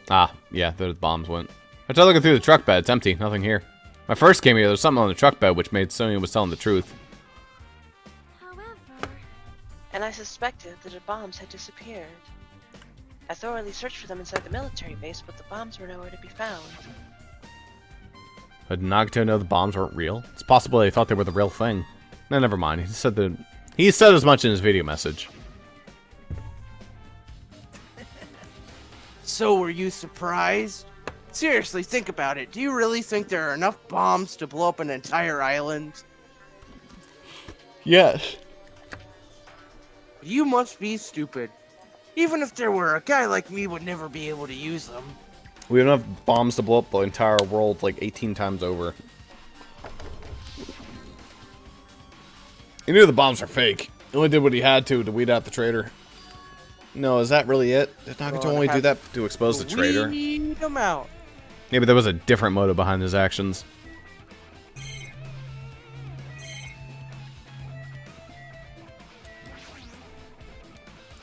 Ah, yeah, there the bombs went. I tried looking through the truck bed. It's empty. Nothing here. When I first came here, there was something on the truck bed which made Sonya was telling the truth. However, And I suspected that the bombs had disappeared. I thoroughly searched for them inside the military base, but the bombs were nowhere to be found. But did Nagato know the bombs weren't real? It's possible they thought they were the real thing. No, never mind. He said as much in his video message. So were you surprised? Seriously, think about it. Do you really think there are enough bombs to blow up an entire island? Yes. You must be stupid. Even if there were, a guy like me would never be able to use them. We have enough bombs to blow up the entire world like 18 times over. He knew the bombs are fake. He only did what he had to weed out the traitor. No, is that really it? Did Nagato Well, only do have that to expose the traitor? Weed them out. Maybe there was a different motive behind his actions.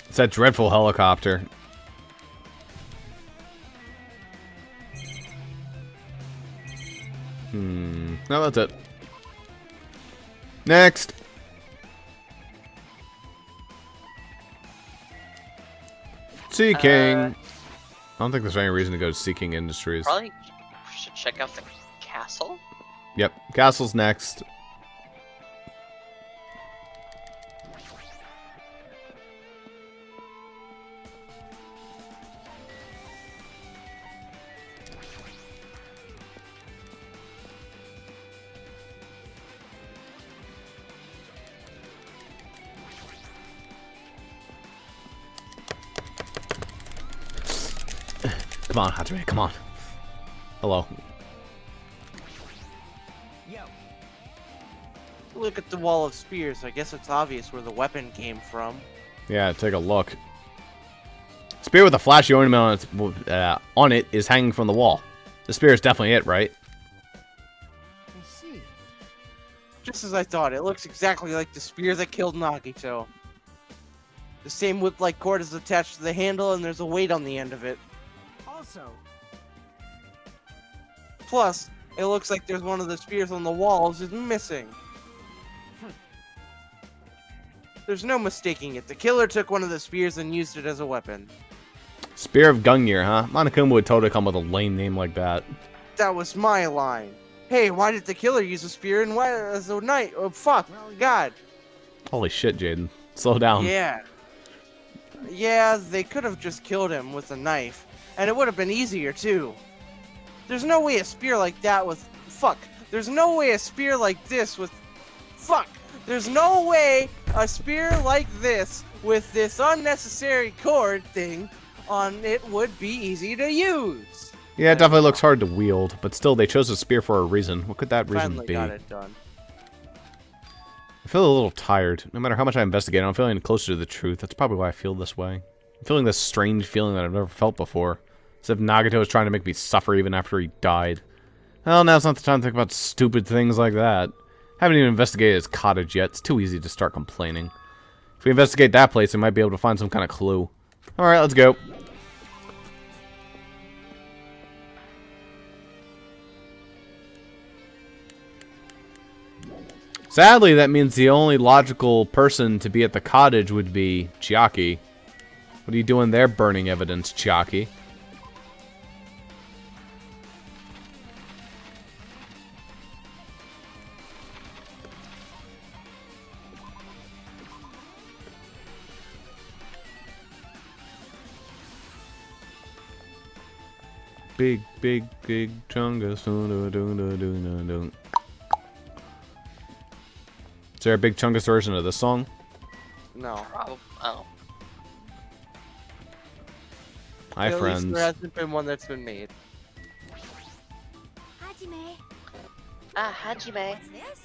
It's that dreadful helicopter. No, that's it. Next. Seeking. I don't think there's any reason to go to Seeking Industries. Probably should check out the castle. Yep, castle's next. Come on, Hatsune, come on. Hello. Yo. Look at the wall of spears. I guess it's obvious where the weapon came from. Yeah, take a look. Spear with a flashy ornament on it is hanging from the wall. The spear is definitely it, right? I see. Just as I thought, it looks exactly like the spear that killed Nagito. The same whip-like cord is attached to the handle, and there's a weight on the end of it. Also, Plus, it looks like there's one of the spears on the walls is missing. There's no mistaking it. The killer took one of the spears and used it as a weapon. Spear of Gungnir, huh? Monokuma would totally come with a lame name like that. That was my line. Hey, why did the killer use a spear and why as a knight? Oh, fuck. God. Holy shit, Jaden. Slow down. Yeah. Yeah, they could have just killed him with a knife. And it would have been easier, too. There's no way a spear like that with... Fuck. There's no way a spear like this with... Fuck. There's no way a spear like this with this unnecessary cord thing on it would be easy to use. Yeah, it definitely looks hard to wield, but still, they chose a spear for a reason. What could that reason Finally be? got it done. I feel a little tired. No matter how much I investigate, I'm feeling closer to the truth. That's probably why I feel this way. I'm feeling this strange feeling that I've never felt before. As if Nagito was trying to make me suffer even after he died. Well, now's not the time to think about stupid things like that. Haven't even investigated his cottage yet. It's too easy to start complaining. If we investigate that place, we might be able to find some kind of clue. Alright, let's go. Sadly, that means the only logical person to be at the cottage would be Chiaki. What are you doing there, burning evidence, Chiaki? Big, big, big chungus. Is there a big chungus version of this song? No. Oh. Hi, At friends. least there hasn't been one that's been made. Hajime. Ah, Hajime. What's this?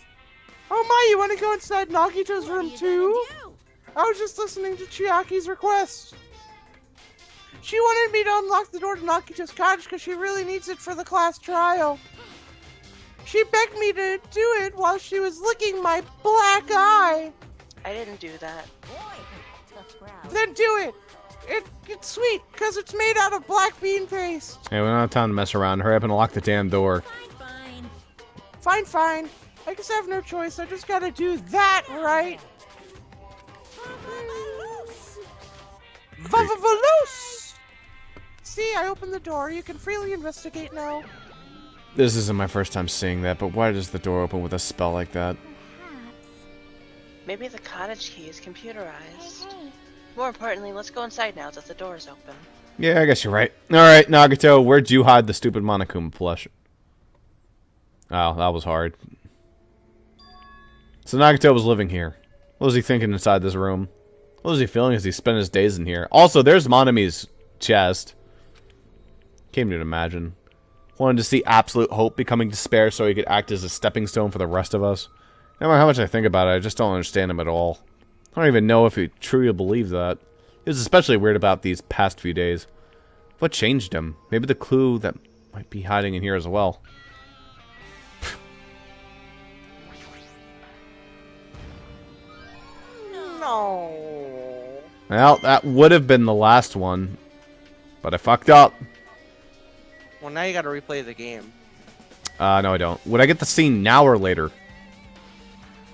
Oh my, you want to go inside Nagito's What are room you too? gonna do? I was just listening to Chiaki's request. She wanted me to unlock the door to Nagito's cottage because she really needs it for the class trial. She begged me to do it while she was licking my black eye. I didn't do that. Boy, tough crowd. Then do it. It's sweet because it's made out of black bean paste. Hey, we don't have time to mess around. Hurry up and lock the damn door. Fine. Fine, fine. I guess I have no choice. I just gotta do that right. Vavavolos! See, I opened the door. You can freely investigate now. This isn't my first time seeing that, but why does the door open with a spell like that? Perhaps. Maybe the cottage key is computerized. Hey. More importantly, let's go inside now that the door is open. Yeah, I guess you're right. Alright, Nagito, where'd you hide the stupid Monokuma plush? Oh, that was hard. So Nagito was living here. What was he thinking inside this room? What was he feeling as he spent his days in here? Also, there's Monami's chest. Can't even imagine. Wanted to see absolute hope becoming despair so he could act as a stepping stone for the rest of us. No matter how much I think about it, I just don't understand him at all. I don't even know if he truly believed that. He was especially weird about these past few days. What changed him? Maybe the clue that might be hiding in here as well. No. Well, that would have been the last one. But I fucked up. Well, now you gotta replay the game. No, I don't. Would I get the scene now or later?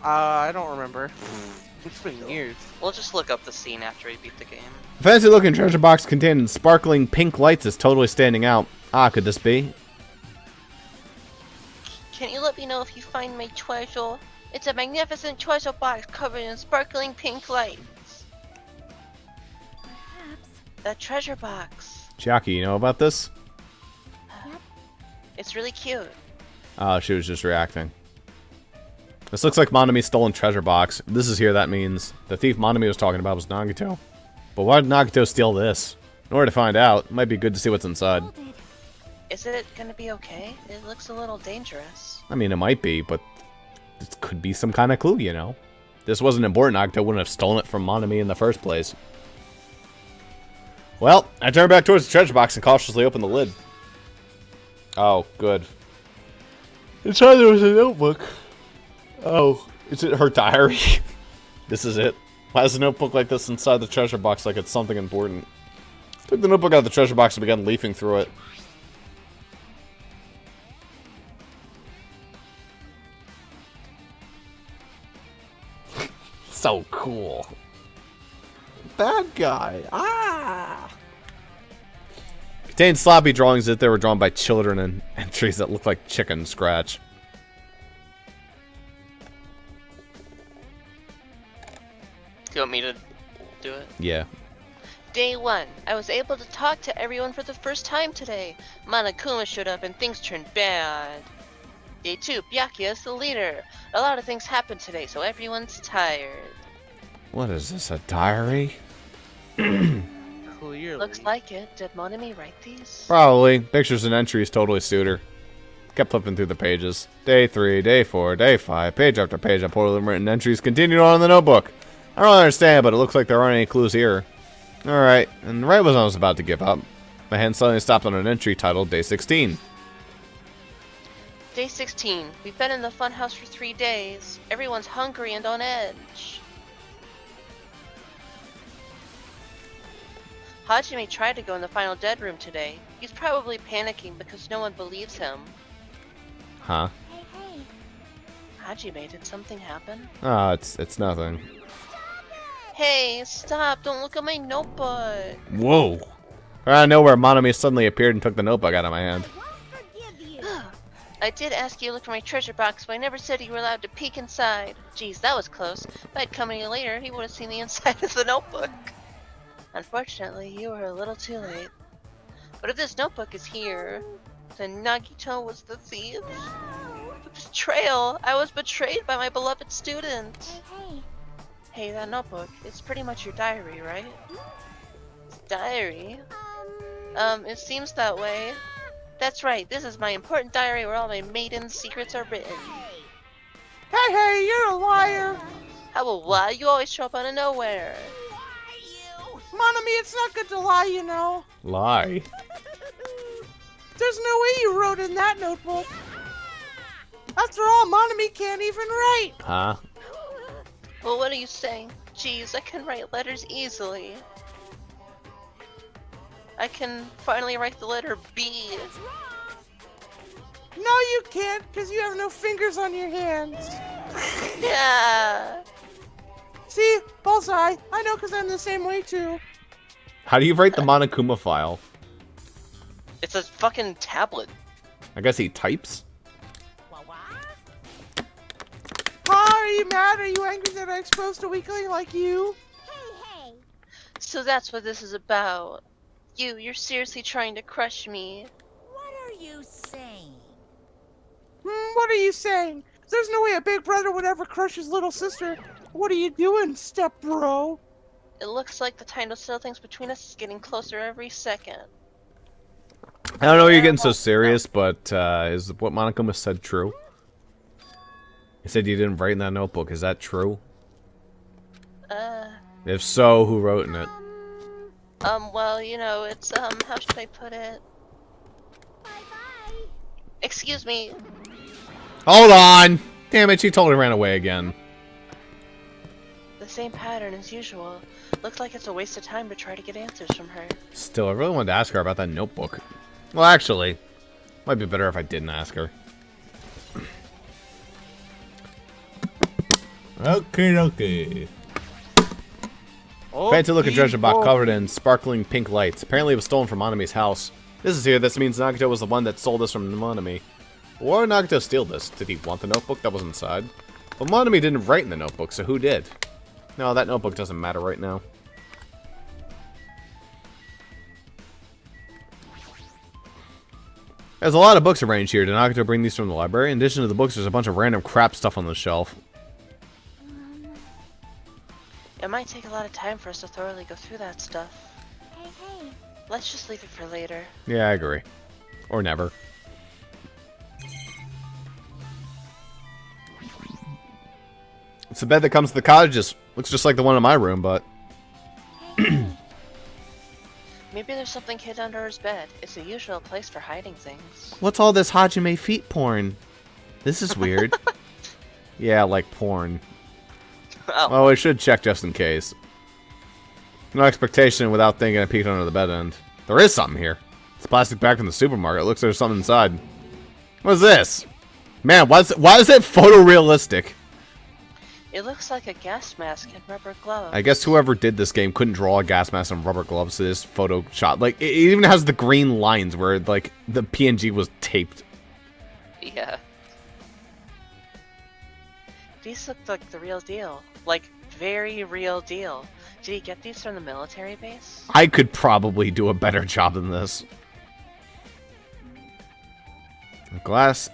I don't remember. It's been years. We'll just look up the scene after we beat the game. The fancy-looking treasure box containing sparkling pink lights is totally standing out. Ah, could this be? Can you let me know if you find my treasure? It's a magnificent treasure box covered in sparkling pink lights. Perhaps. That treasure box. Chiaki, you know about this? It's really cute. Oh, she was just reacting. This looks like Monami's stolen treasure box. If this is here, that means the thief Monami was talking about was Nagito. But why did Nagito steal this? In order to find out, it might be good to see what's inside. Is it gonna be okay? It looks a little dangerous. I mean, it might be, but it could be some kind of clue, you know? If this wasn't important, Nagito wouldn't have stolen it from Monami in the first place. Well, I turned back towards the treasure box and cautiously opened the lid. Oh, good. Inside there was a notebook. Oh, is it her diary? This is it. Why is a notebook like this inside the treasure box like it's something important? Took the notebook out of the treasure box and began leafing through it. So cool. Bad guy. Ah! Contained sloppy drawings that they were drawn by children and entries that looked like chicken scratch. Do you want me to do it? Yeah. Day 1. I was able to talk to everyone for the first time today. Monokuma showed up and things turned bad. Day 2. Byakuya is the leader. A lot of things happened today, so everyone's tired. What is this, a diary? Clearly. Looks like it. Did Monami write these? Probably. Pictures and entries totally suit her. Kept flipping through the pages. Day 3, day 4, day 5, page after page of poorly written entries continued on in the notebook. I don't understand, but it looks like there aren't any clues here. Alright, and right when I was about to give up, my hand suddenly stopped on an entry titled Day 16. Day 16. We've been in the funhouse for 3 days. Everyone's hungry and on edge. Hajime tried to go in the final dead room today. He's probably panicking because no one believes him. Huh? Hey, hey. Hajime, did something happen? Ah, it's nothing. Hey, stop! Don't look at my notebook! Whoa! Out of nowhere, Monami suddenly appeared and took the notebook out of my hand. Forgive you. I did ask you to look for my treasure box, but I never said you were allowed to peek inside. Geez, that was close. If I'd come any later, he would have seen the inside of the notebook. Unfortunately, you were a little too late. But if this notebook is here, then Nagito was the thief? The betrayal! I was betrayed by my beloved student! Hey, hey. Hey, that notebook, it's pretty much your diary, right? Diary? It seems that way. That's right, this is my important diary where all my maiden secrets are written. Hey, hey, you're a liar. How a why? You always show up out of nowhere. Monami, it's not good to lie, you know. Lie. There's no way you wrote in that notebook. After all, Monami can't even write. Huh? Well, what are you saying? Geez, I can write letters easily. I can finally write the letter B. No, you can't, because you have no fingers on your hands. Yeah. See? Bullseye. I know, because I'm the same way, too. How do you write the Monokuma file? It's a fucking tablet. I guess he types? Huh? Are you mad? Are you angry that I exposed a weakling like you? Hey, hey. So that's what this is about. You're seriously trying to crush me. What are you saying? What are you saying? There's no way a big brother would ever crush his little sister. What are you doing, step bro? It looks like the time to settle things between us is getting closer every second. I don't know you're getting so serious, but is what Monokuma said true? He said you didn't write in that notebook. Is that true? If so, who wrote in it? Well, you know, it's, how should I put it? Bye-bye. Excuse me. Hold on! Damn it, she totally ran away again. The same pattern as usual. Looks like it's a waste of time to try to get answers from her. Still, I really wanted to ask her about that notebook. Well, actually, might be better if I didn't ask her. Okay. Fancy looking treasure box covered in sparkling pink lights. Apparently it was stolen from Monami's house. This is here. This means Nagito was the one that stole this from Monami. Why did Nagito steal this? Did he want the notebook that was inside? Well, Monami didn't write in the notebook, so who did? No, that notebook doesn't matter right now. There's a lot of books arranged here. Did Nagito bring these from the library? In addition to the books, there's a bunch of random crap stuff on the shelf. It might take a lot of time for us to thoroughly go through that stuff. Hey. Let's just leave it for later. Yeah, I agree. Or never. It's the bed that comes to the cottages. Looks just like the one in my room, but... Maybe there's something hid under his bed. It's the usual place for hiding things. What's all this Hajime feet porn? This is weird. Yeah, like porn. Oh, I should check just in case. No expectation without thinking I peeked under the bed end. There is something here. It's a plastic bag from the supermarket. It looks like there's something inside. What is this? Man, why is it photorealistic? It looks like a gas mask and rubber gloves. I guess whoever did this game couldn't draw a gas mask and rubber gloves, so this Photoshop. Like, it even has the green lines where, like, the PNG was taped. Yeah. These look like the real deal. Like, very real deal. Did he get these from the military base? I could probably do a better job than this.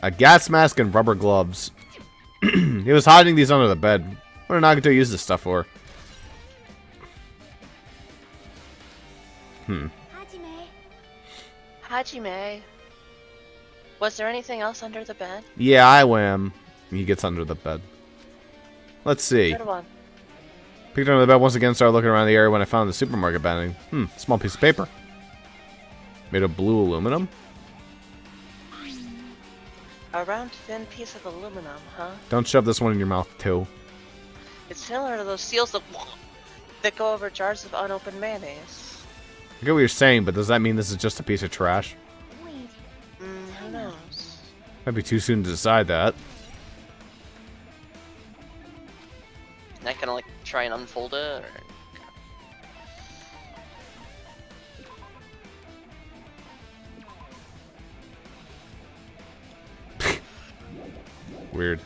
A gas mask and rubber gloves. He was hiding these under the bed. What did Nagito use this stuff for? Hajime. Was there anything else under the bed? Yeah, I wham. He gets under the bed. Let's see. Good one. Picked under the bed once again, started looking around the area when I found the supermarket banding. Small piece of paper. Made of blue aluminum. A round, thin piece of aluminum, huh? Don't shove this one in your mouth, too. It's similar to those seals that go over jars of unopened mayonnaise. I get what you're saying, but does that mean this is just a piece of trash? Wait. Who knows? Might be too soon to decide that. I kind of like try and unfold it. Or... Weird.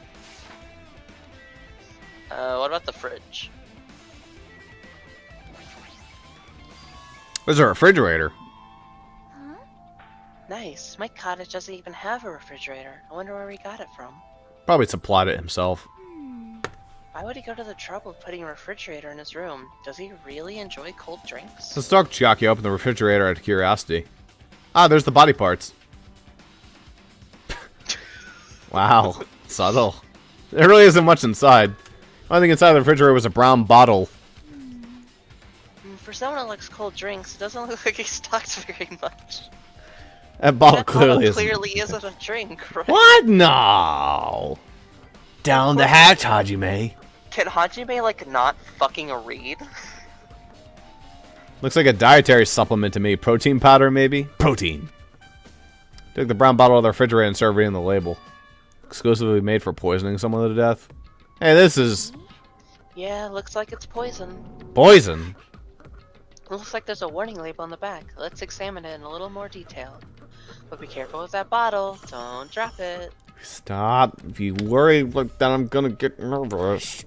What about the fridge? There's a refrigerator. Nice. My cottage doesn't even have a refrigerator. I wonder where he got it from. Probably supplied it himself. Why would he go to the trouble of putting a refrigerator in his room? Does he really enjoy cold drinks? Let's talk Chiaki open the refrigerator out of curiosity. Ah, there's the body parts. Wow. Subtle. There really isn't much inside. I think inside the refrigerator was a brown bottle. For someone who likes cold drinks, it doesn't look like he stocked very much. That bottle That bottle clearly isn't a drink, right? What? No. Down the hatch, Hajime. Can Hajime, like, not fucking read? Looks like a dietary supplement to me. Protein powder, maybe? Protein. Took the brown bottle out of the refrigerator and started reading the label. Exclusively made for poisoning someone to death. Hey, this is... Yeah, looks like it's poison. poison. It looks like there's a warning label on the back. Let's examine it in a little more detail. But be careful with that bottle. Don't drop it. Stop. If you worry like that, I'm gonna get nervous.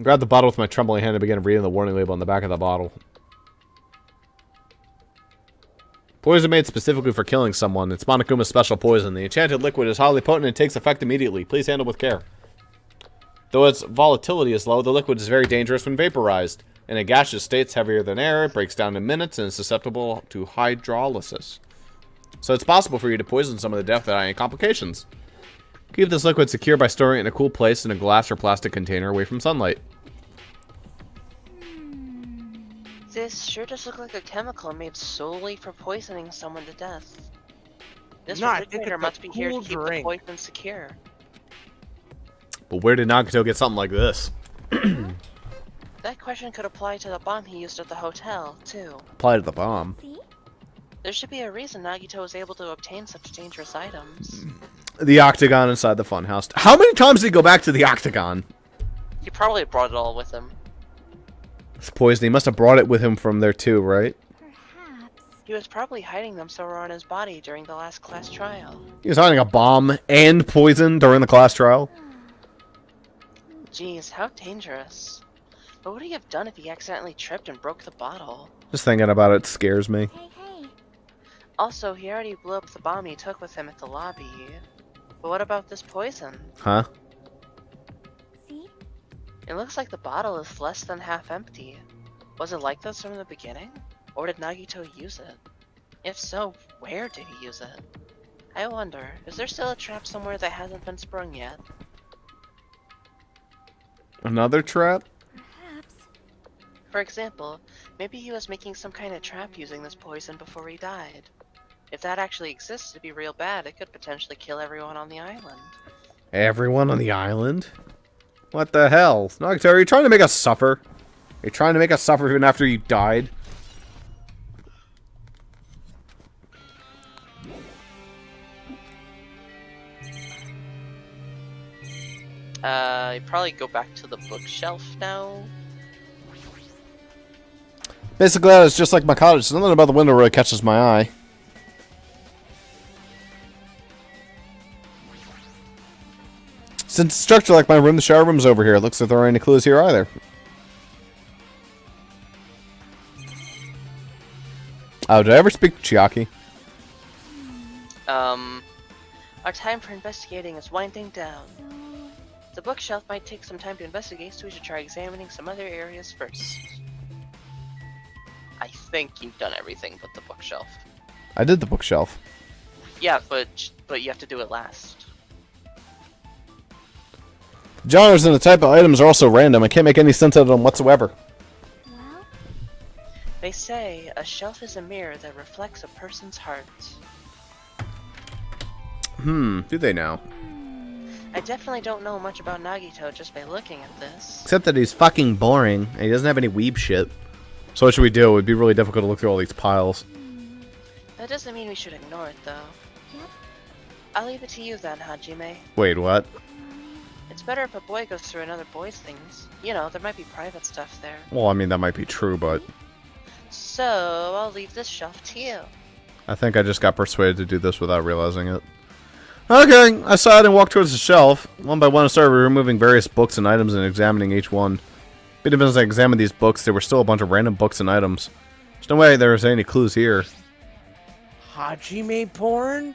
Grab the bottle with my trembling hand and began reading the warning label on the back of the bottle. Poison made specifically for killing someone. It's Monokuma's special poison. The enchanted liquid is highly potent and takes effect immediately. Please handle with care. Though its volatility is low, the liquid is very dangerous when vaporized. In a gaseous state, it's heavier than air, it breaks down in minutes, and is susceptible to hydrolysis. So it's possible for you to poison someone to death without any complications. Keep this liquid secure by storing it in a cool place in a glass or plastic container away from sunlight. This sure does look like a chemical made solely for poisoning someone to death. This No, I think refrigerator it's a must be here to cool keep the drink. poison secure. But where did Nagito get something like this? That question could apply to the bomb he used at the hotel, too. Apply to the bomb. See? There should be a reason Nagito was able to obtain such dangerous items. The octagon inside the funhouse. How many times did he go back to the octagon? He probably brought it all with him. It's poison. He must have brought it with him from there too, right? Perhaps. He was probably hiding them somewhere on his body during the last class trial. He was hiding a bomb and poison during the class trial. Geez, how dangerous. What would he have done if he accidentally tripped and broke the bottle? Just thinking about it scares me. Hey, hey. Also, he already blew up the bomb he took with him at the lobby. But what about this poison? Huh? See? It looks like the bottle is less than half empty. Was it like this from the beginning? Or did Nagito use it? If so, where did he use it? I wonder, is there still a trap somewhere that hasn't been sprung yet? Another trap? Perhaps. For example, maybe he was making some kind of trap using this poison before he died. If that actually exists, it'd be real bad. It could potentially kill everyone on the island. Everyone on the island? What the hell? Nagito, are you trying to make us suffer? Are you trying to make us suffer even after you died? You probably go back to the bookshelf now. Basically, that is just like my cottage. So nothing about the window really catches my eye. Since it's structured like my room, the shower room's over here. It looks like there aren't any clues here either. Oh, did I ever speak to Chiaki? Our time for investigating is winding down. So, The bookshelf might take some time to investigate, so we should try examining some other areas first. I think you've done everything but the bookshelf. I did the bookshelf. Yeah, but you have to do it last. Genres and the type of items are also random. I can't make any sense out of them whatsoever. well, They say a shelf is a mirror that reflects a person's heart. Do they now? I definitely don't know much about Nagito just by looking at this. Except that he's fucking boring, and he doesn't have any weeb shit. So what should we do? It would be really difficult to look through all these piles. That doesn't mean we should ignore it, though. yep. I'll leave it to you then, Hajime. Wait, what? It's better if a boy goes through another boy's things. You know, there might be private stuff there. Well, I mean, that might be true, but So, I'll leave this shelf to you. I think I just got persuaded to do this without realizing it. Okay, I sighed and walked towards the shelf. One by one, I started removing various books and items and examining each one. But even as I examined these books, there were still a bunch of random books and items. There's no way there was any clues here. Hajime porn?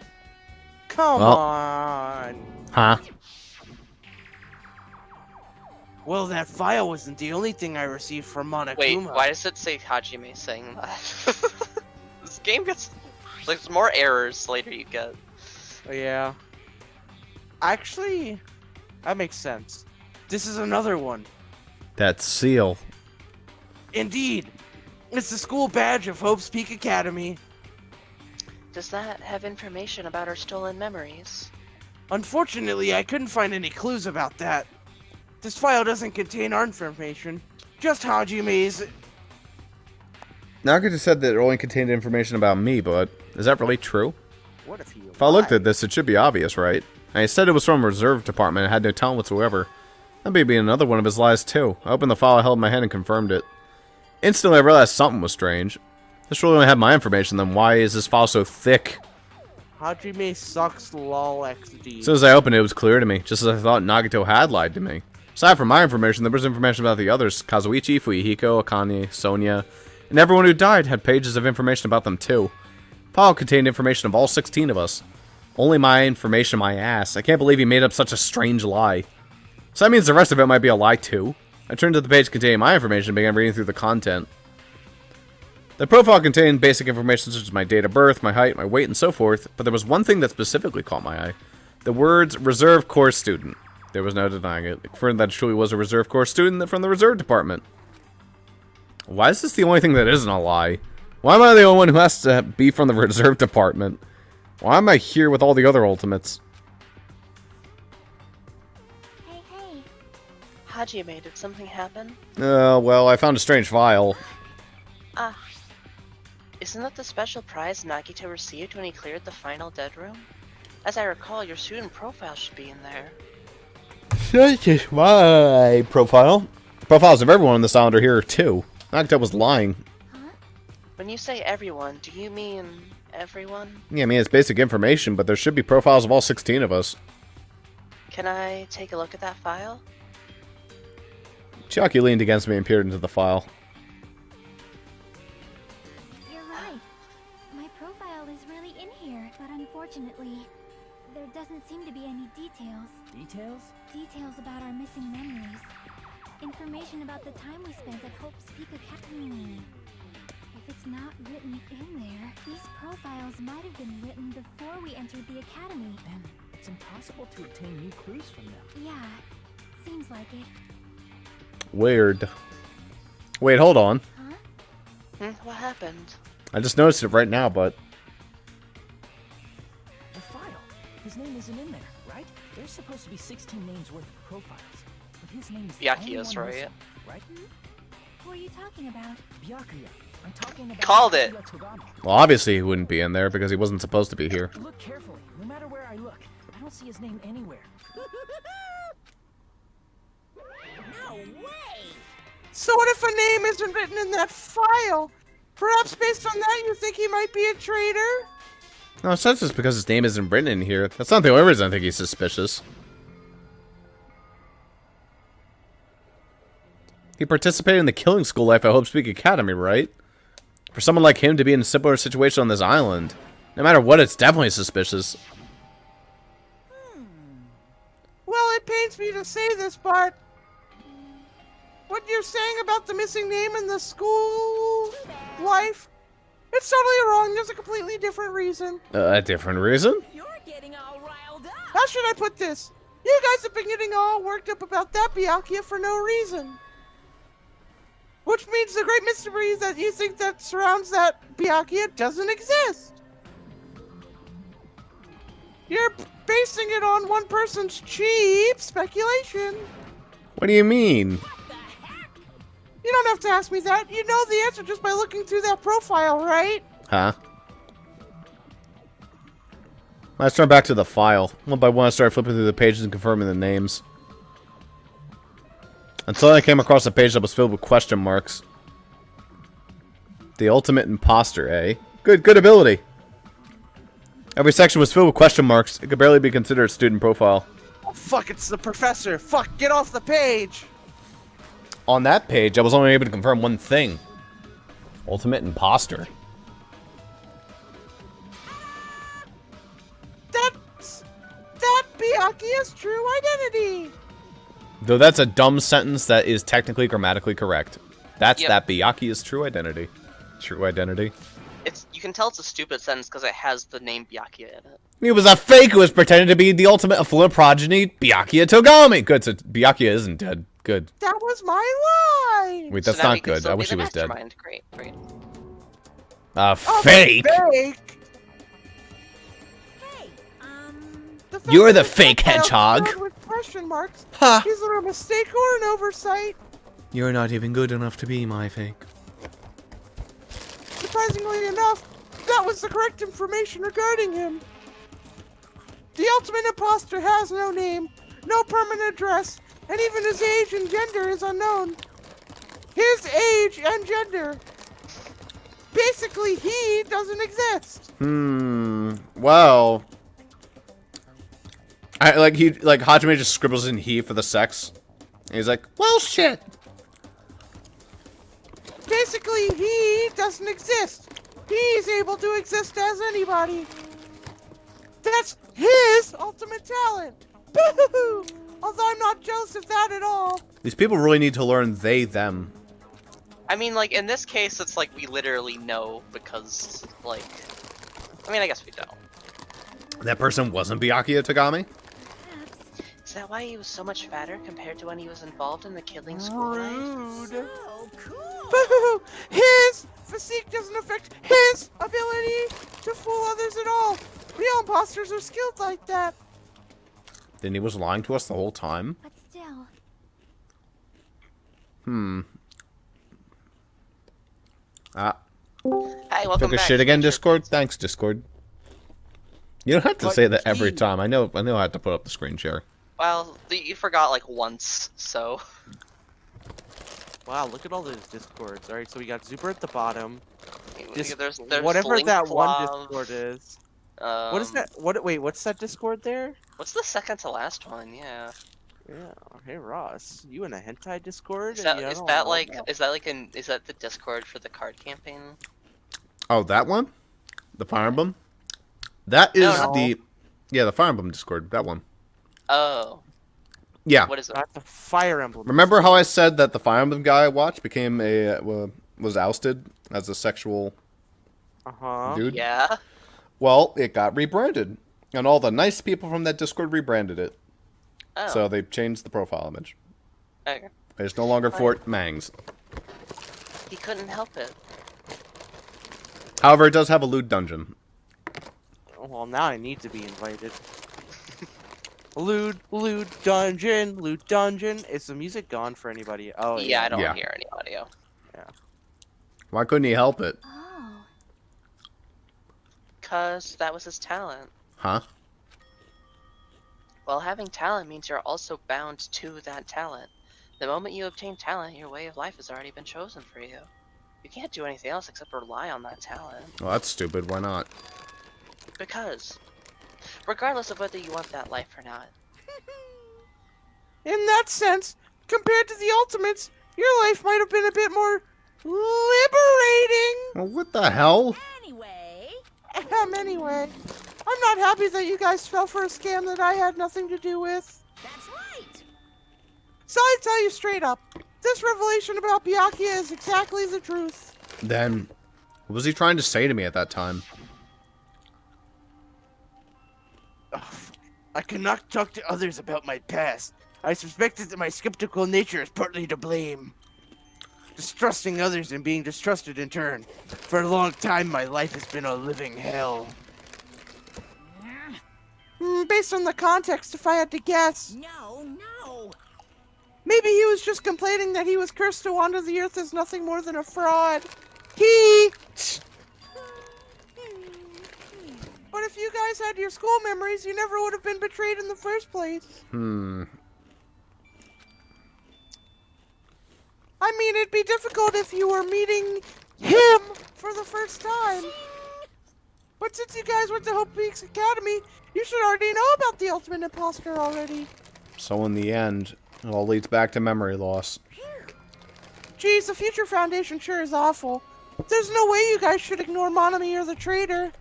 Come Well. on. Huh? Well, that file wasn't the only thing I received from Monokuma. Wait, why does it say Hajime saying that? This game gets... There's more errors later you get. Yeah. Actually, that makes sense. This is another one. That seal. Indeed. It's the school badge of Hope's Peak Academy. Does that have information about our stolen memories? Unfortunately, I couldn't find any clues about that. This file doesn't contain our information, just Hajime's. Nagito said that it only contained information about me, but is that really true? What if he If I looked at this, it should be obvious, right? And he said it was from a reserve department and had no talent whatsoever. That may be another one of his lies, too. I opened the file I held in my hand and confirmed it. Instantly, I realized something was strange. This really only had my information, then why is this file so thick? Hajime sucks lol XD. As soon as I opened it, it was clear to me, just as I thought Nagito had lied to me. Aside from my information, there was information about the others. Kazuichi, Fuyuhiko, Akane, Sonia, and everyone who died had pages of information about them, too. The file contained information of all 16 of us. Only my information, my ass. I can't believe he made up such a strange lie. So that means the rest of it might be a lie, too. I turned to the page containing my information and began reading through the content. The profile contained basic information such as my date of birth, my height, my weight, and so forth, but there was one thing that specifically caught my eye. The words, reserve course student. There was no denying it. It confirmed that it truly was a reserve course student from the reserve department. Why is this the only thing that isn't a lie? Why am I the only one who has to be from the reserve department? Why am I here with all the other ultimates? Hey, hey. Hajime, did something happen? Well, I found a strange file. Ah. Isn't that the special prize Nagito received when he cleared the final dead room? As I recall, your student profile should be in there. Such is my profile. Profiles of everyone on this island are here too. Nagito was lying. When you say everyone, do you mean everyone? Yeah, I mean, it's basic information, but there should be profiles of all 16 of us. Can I take a look at that file? Chiaki leaned against me and peered into the file. You're right. My profile is really in here, but unfortunately, there doesn't seem to be any details. Details? Details about our missing memories. Information about the time we spent at Hope's Peak Academy. If it's not written in there, these profiles might have been written before we entered the academy. Then it's impossible to obtain new clues from them. Yeah, seems like it. Weird. Wait, hold on. Huh? What happened? I just noticed it right now, but... The file. His name isn't in there, right? There's supposed to be 16 names worth of profiles. But his name's the only Byakuya's, one right? missing, right? Who are you talking about? Byakuya. I'm talking about Called it. Byakuya Togami. Well, obviously he wouldn't be in there because he wasn't supposed to be here. Look carefully. No matter where I look, I don't see his name anywhere. No way! So what if a name isn't written in that file? Perhaps based on that, you think he might be a traitor? No, it's not just because his name isn't written in here. That's not the only reason I think he's suspicious. He participated in the killing school life at Hope's Peak Academy, right? For someone like him to be in a similar situation on this island, no matter what, it's definitely suspicious. Well, it pains me to say this, but what you're saying about the missing name in the school life, it's totally wrong. There's a completely different reason. A different reason? You're getting all riled up! How should I put this? You guys have been getting all worked up about that Byakuya for no reason. Which means the great mystery that you think that surrounds that Byakuya doesn't exist. You're basing it on one person's cheap speculation. What do you mean? You don't have to ask me that. You know the answer just by looking through that profile, right? Huh? Let's turn back to the file. One by one, I started flipping through the pages and confirming the names. Until I came across a page that was filled with question marks. The ultimate imposter, eh? Good ability. Every section was filled with question marks. It could barely be considered a student profile. Oh, fuck, it's the professor. Fuck, get off the page. On that page, I was only able to confirm one thing. Ultimate imposter. That Byakuya's true identity. Though that's a dumb sentence that is technically grammatically correct. That's Yep. that Byakuya's true identity. True identity. You can tell it's a stupid sentence because it has the name Byakuya in it. He was a fake who was pretending to be the ultimate affluent progeny, Byakuya Togami. Good, so Byakuya isn't dead. Good. That was my line. Wait, So that's now he not can good. still I be wish the he was dead. mastermind. Great. Oh, Fake? Fake. Hey, The fact You're that the his fake profile's hedgehog. filled with question marks. Ha! Is it a mistake or an oversight? You're not even good enough to be my fake. Surprisingly enough, that was the correct information regarding him. The ultimate imposter has no name, no permanent address, and even his age and gender is unknown. His age and gender. Basically, he doesn't exist. Well, Hajime just scribbles in he for the sex. And he's like, well, shit. Basically, he doesn't exist. He's able to exist as anybody. That's his ultimate talent. Boo-hoo-hoo. Although I'm not jealous of that at all. These people really need to learn they, them. I mean, like, in this case, it's like we literally know because, like... I mean, I guess we don't. That person wasn't Byakuya Togami? Is that why he was so much fatter compared to when he was involved in the killing school life? Rude. oh, cool! Boo-hoo-hoo. His physique doesn't affect his ability to fool others at all. Real imposters are skilled like that. Then he was lying to us the whole time? But still, Hi, welcome Took a back. shit again, Thanks for- Discord? Thanks, Discord. You don't have to But say that every he- time. I know I have to put up the screen share. Well, you forgot like once, so. Wow, look at all those discords. Alright, so we got Zuber at the bottom. There's Whatever Link that one Love, Discord is. Um, What is that? Wait, what's that Discord there? What's the second to last one? Yeah. Yeah. Hey Ross, you in a hentai Discord? Is and that you is don't that know like about- is that the Discord for the card campaign? Oh, that one? The Fire Emblem? That is No. the Fire Emblem Discord. That one. Oh, Yeah. what is it? That's a Fire Emblem. Remember how I said that the Fire Emblem guy I watched became was ousted as a sexual Uh-huh. dude? Yeah. Well, it got rebranded, and all the nice people from that Discord rebranded it. Oh. So they changed the profile image. Okay. It's no longer Fort Mangs. He couldn't help it. However, it does have a lewd dungeon. Well, now I need to be invited. Lewd dungeon. Is the music gone for anybody? Oh, Yeah, I don't Yeah. hear any audio. Why couldn't he help it? Oh. 'Cause that was his talent. Huh? Well, having talent means you're also bound to that talent. The moment you obtain talent, your way of life has already been chosen for you. You can't do anything else except rely on that talent. Well, that's stupid. Why not? Because, regardless of whether you want that life or not, In that sense, compared to the Ultimates, your life might have been a bit more liberating. Well, what the hell? Anyway. Anyway, I'm not happy that you guys fell for a scam that I had nothing to do with. That's right. So I tell you straight up, this revelation about Byakuya is exactly the truth. Then, what was he trying to say to me at that time? I cannot talk to others about my past. I suspected that my skeptical nature is partly to blame. Distrusting others and being distrusted in turn. For a long time, my life has been a living hell. Based on the context, if I had to guess, No. maybe he was just complaining that he was cursed to wander the earth as nothing more than a fraud. But if you guys had your school memories, you never would have been betrayed in the first place. I mean, it'd be difficult if you were meeting him for the first time. But since you guys went to Hope Peaks Academy, you should already know about the Ultimate Imposter already. So in the end, it all leads back to memory loss. Geez, the Future Foundation sure is awful. There's no way you guys should ignore Monami or the traitor.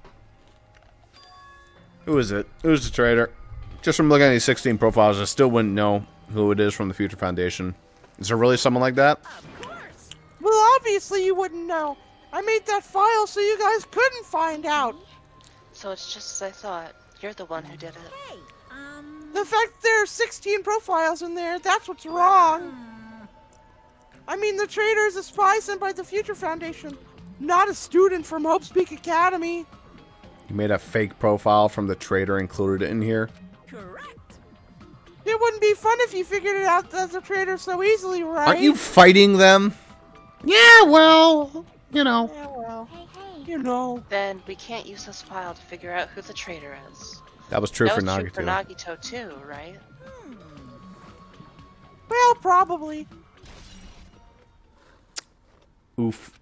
Who is it? Who's the traitor? Just from looking at these 16 profiles, I still wouldn't know who it is from the Future Foundation. Is there really someone like that? Of course. Well, obviously you wouldn't know. I made that file so you guys couldn't find out. so it's just as I thought. You're the one who did it. Hey, The fact there are 16 profiles in there, that's what's wrong. I mean, the traitor is a spy sent by the Future Foundation, not a student from Hope's Peak Academy. You made a fake profile from the traitor, included it in here. correct. It wouldn't be fun if you figured it out as a traitor so easily, right? Aren't you fighting them? Yeah, well, you know. Yeah, well, Hey. you know. Then we can't use this file to figure out who the traitor is. That was true that for was true Nagito. for Nagito too, right? Well, probably. Oof.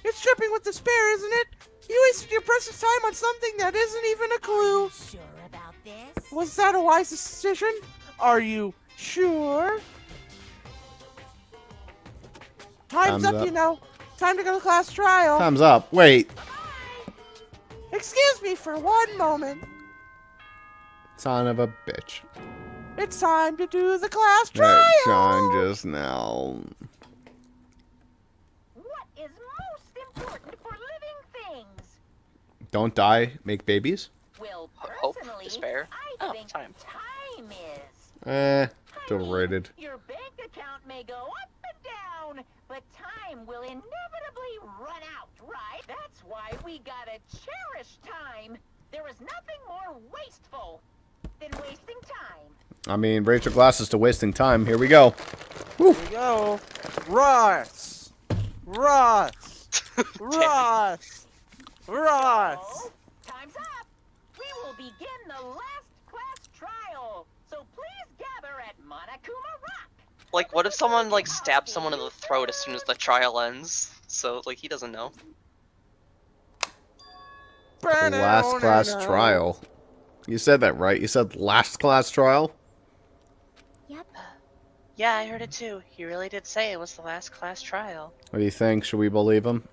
It's tripping with despair, isn't it? You wasted your precious time on something that isn't even a clue. Sure about this? Was that a wise decision? Are you sure? Time's up, you know. Time to go to class trial. Time's up. Wait. Excuse me for one moment. Son of a bitch. It's time to do the class trial. That John just now. What is most important for living things? Don't die, make babies? Well, Hope, personally, despair. I Oh, think time. time is. It's overrated. Your bank account may go up and down, but time will inevitably run out, right? That's why we gotta cherish time. There is nothing more wasteful than wasting time. I mean, raise your glasses to wasting time. Here we go. Here we go. Ross! Ross! Ross! Ross! So, time's up. We will begin the last class trial. So please gather at Monokuma Rock. Like, what if someone, like, stabs someone in the throat as soon as the trial ends? So, like, he doesn't know. Last class trial. You said that right. You said last class trial? Yep. Yeah, I heard it too. He really did say it was the last class trial. What do you think? Should we believe him?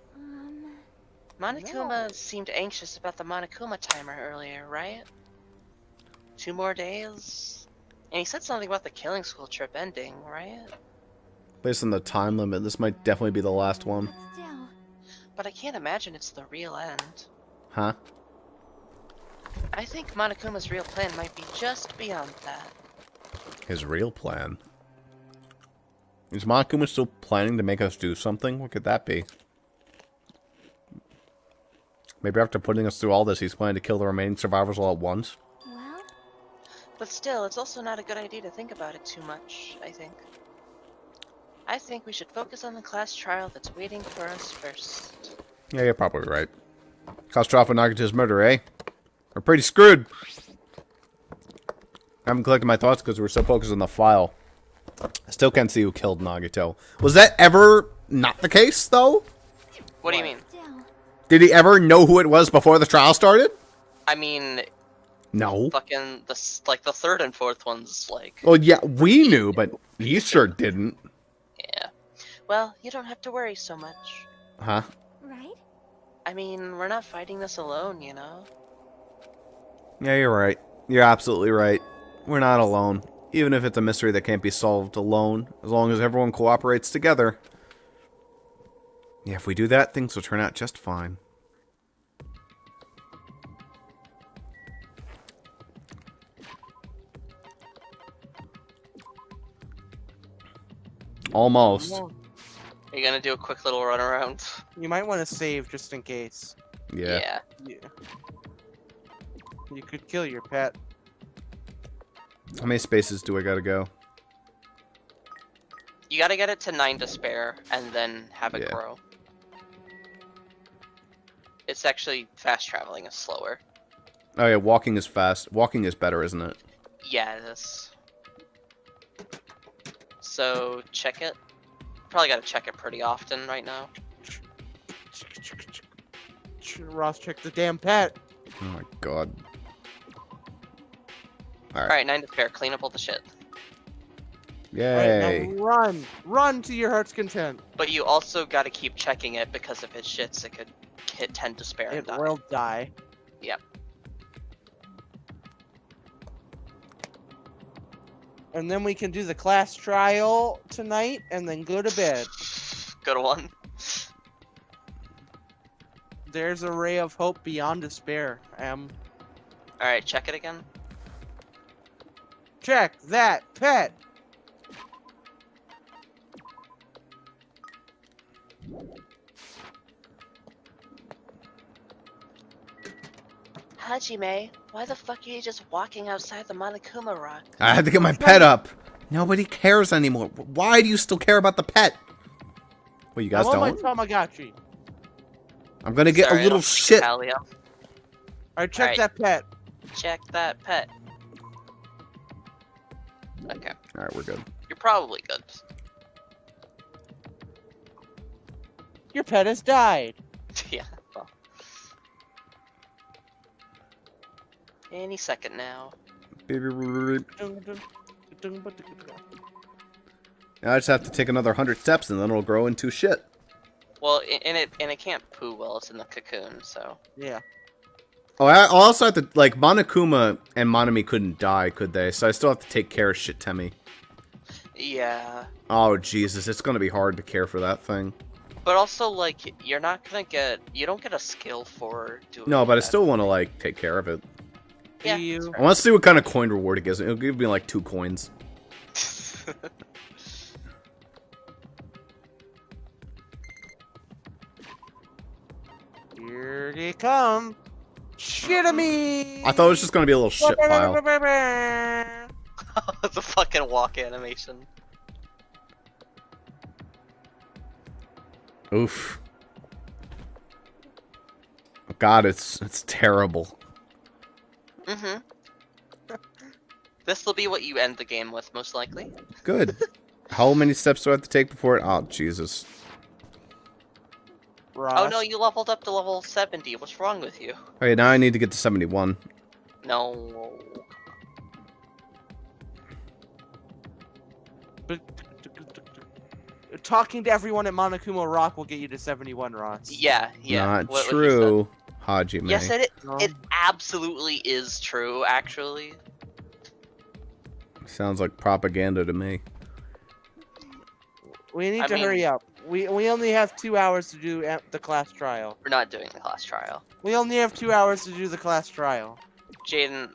Monokuma seemed anxious about the Monokuma timer earlier, right? 2 more days? And he said something about the killing school trip ending, right? Based on the time limit, this might definitely be the last one. But still. But I can't imagine it's the real end. Huh? I think Monokuma's real plan might be just beyond that. His real plan? Is Monokuma still planning to make us do something? What could that be? Maybe after putting us through all this, he's planning to kill the remaining survivors all at once? Well, But still, it's also not a good idea to think about it too much, I think. I think we should focus on the class trial that's waiting for us first. Yeah, you're probably right. Catastrophic Nagato's murder, eh? We're pretty screwed. I haven't collected my thoughts because we're so focused on the file. I still can't see who killed Nagato. Was that ever not the case, though? What do you mean? still. Did he ever know who it was before the trial started? I mean, No. fucking, the 3rd and 4th ones, like, Well, yeah, we knew, but he sure didn't. yeah. Well, you don't have to worry so much. Huh? Right? I mean, we're not fighting this alone, you know? Yeah, you're right. You're absolutely right. We're not alone. Even if it's a mystery that can't be solved alone, as long as everyone cooperates together. Yeah, if we do that, things will turn out just fine. Almost. Are you gonna do a quick little run around? You might want to save just in case. Yeah. Yeah. You could kill your pet. How many spaces do I gotta go? You gotta get it to 9 to spare, and then have it Yeah. grow. It's actually, fast traveling is slower. Oh yeah, walking is fast. Walking is better, isn't it? Yeah, it is. So, check it. Probably gotta check it pretty often right now. Ross, check the damn pet. Oh my god. Alright. Alright, 9 to spare, clean up all the shit. Yay. Alright, now run. Run to your heart's content. But you also gotta keep checking it, because if it shits, it could hit 10 to spare and It die. will die. Yep. And then we can do the class trial tonight and then go to bed. Good one. There's a ray of hope beyond despair. Alright, check it again. Check that pet. Hajime, why the fuck are you just walking outside the Monokuma Rock? I had to get my pet up. Nobody cares anymore. Why do you still care about the pet? Well, you guys I'm on don't? my Tamagotchi. I'm gonna get Sorry, a I little don't speak shit. Italian. Alright, check Alright. that pet. Check that pet. Okay, Alright, we're good. you're probably good. Your pet has died. Yeah, well. Any second now. Now I just have to take another 100 steps and then it'll grow into shit. Well, and it can't poo well, it's in the cocoon, so. Yeah. Oh, I also have to, like, Monokuma and Monami couldn't die, could they? So I still have to take care of shit Temmie. Yeah. Oh, Jesus, it's gonna be hard to care for that thing. But also, like, you're not gonna get, you don't get a skill for doing No, but I that. still want to, like, take care of it. Yeah, Do you? that's I want to see what kind of coin reward it gives me. It'll give me, like, 2 coins. fair. Here they come. Shit-a-me! I thought it was just gonna be a little shit pile. The fucking walk animation. Oof. God, it's terrible. Mm-hmm. This will be what you end the game with, most likely. Good. How many steps do I have to take before it? Oh, Jesus. Ross. Oh no, you leveled up to level 70. What's wrong with you? Okay, now I need to get to 71. No. Talking to everyone at Monokuma Rock will get you to 71, Ross. Yeah. Not what he true, Hajime. said. Yes, it No. absolutely is true, actually. Sounds like propaganda to me. We need I to mean- hurry up. We only have 2 hours to do the class trial. We're not doing the class trial. We only have 2 hours to do the class trial. Jaden,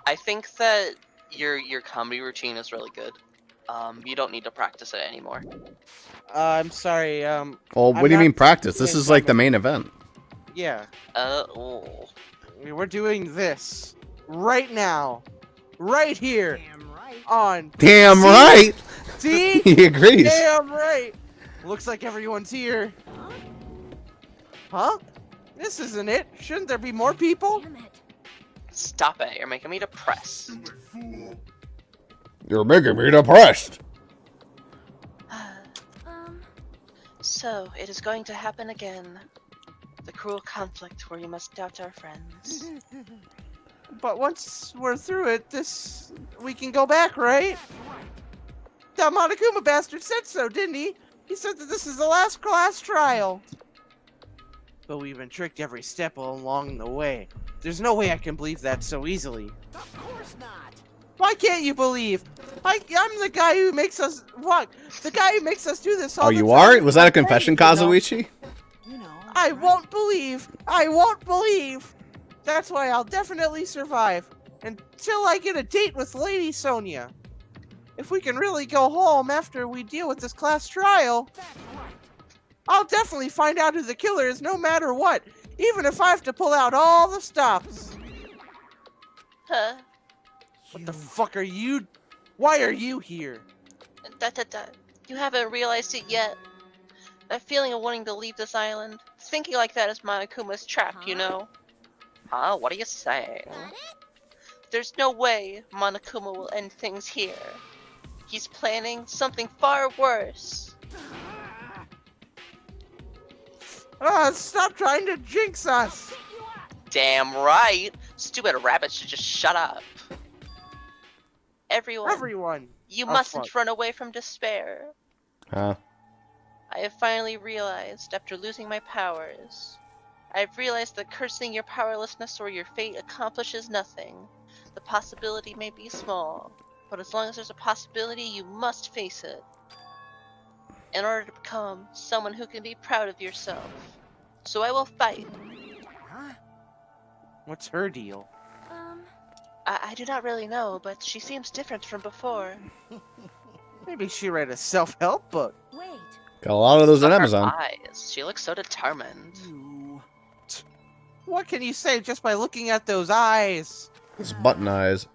I think that your comedy routine is really good. You don't need to practice it anymore. I'm sorry. Well, what I'm do you not mean practice? This doing is like the comedy. main event. Yeah. Oh. We're doing this right now, right here Damn right. on. Damn See? right! See? He agrees. Damn right. Looks like everyone's here. Huh? This isn't it. Shouldn't there be more people? Damn it. Stop it! You're making me depressed. You're making me depressed. So, it is going to happen again. The cruel conflict where we must doubt our friends. But once we're through it, we can go back, right? That Monokuma bastard said so, didn't he? He said that this is the last class trial. But we've been tricked every step along the way. There's no way I can believe that so easily. Of course not. Why can't you believe? I'm the guy who makes us what? The guy who makes us do this all Oh, the you time. are? Was that a confession, You know? Kazuichi? You know. I won't believe. I won't believe. That's why I'll definitely survive until I get a date with Lady Sonia. If we can really go home after we deal with this class trial, That's right. I'll definitely find out who the killer is no matter what, even if I have to pull out all the stops. Huh? What the fuck are you? Why are you here? You haven't realized it yet. That feeling of wanting to leave this island. Thinking like that is Monokuma's trap, you know? Huh? What are you saying? There's no way Monokuma will end things here. He's planning something far worse. Stop trying to jinx us. Damn right! Stupid rabbit should just shut up. Everyone. You Oh, mustn't fuck. run away from despair. Huh? I have finally realized, after losing my powers, I have realized that cursing your powerlessness or your fate accomplishes nothing. The possibility may be small, but as long as there's a possibility, you must face it. In order to become someone who can be proud of yourself. So I will fight. Huh? What's her deal? I do not really know, but she seems different from before. Maybe she read a self-help book. Wait. Got a lot of those on Her Amazon. eyes. She looks so determined. You. What can you say just by looking at those eyes? It's button eyes.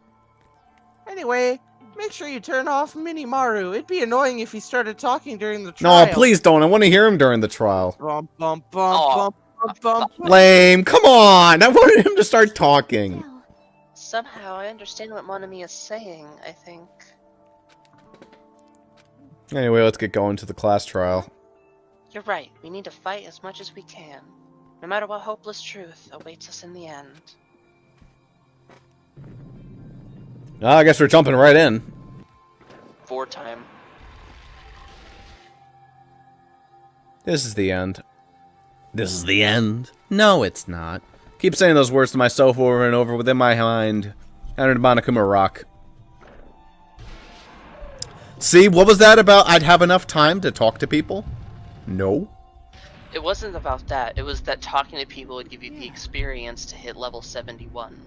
Anyway, make sure you turn off Minimaru. It'd be annoying if he started talking during the trial. No, please don't. I want to hear him during the trial. Bum bum bum Aw. bum bum bum. Lame. Come on. I wanted him to start talking. Still. Somehow I understand what Monami is saying, I think. Anyway, let's get going to the class trial. You're right, we need to fight as much as we can. No matter what hopeless truth awaits us in the end. I guess we're jumping right in. 4 time. This is the end. This is the end. No, it's not. Keep saying those words to myself over and over within my mind. Entered Monokuma Rock. See, what was that about? I'd have enough time to talk to people? No. It wasn't about that. It was that talking to people would give you the experience to hit level 71.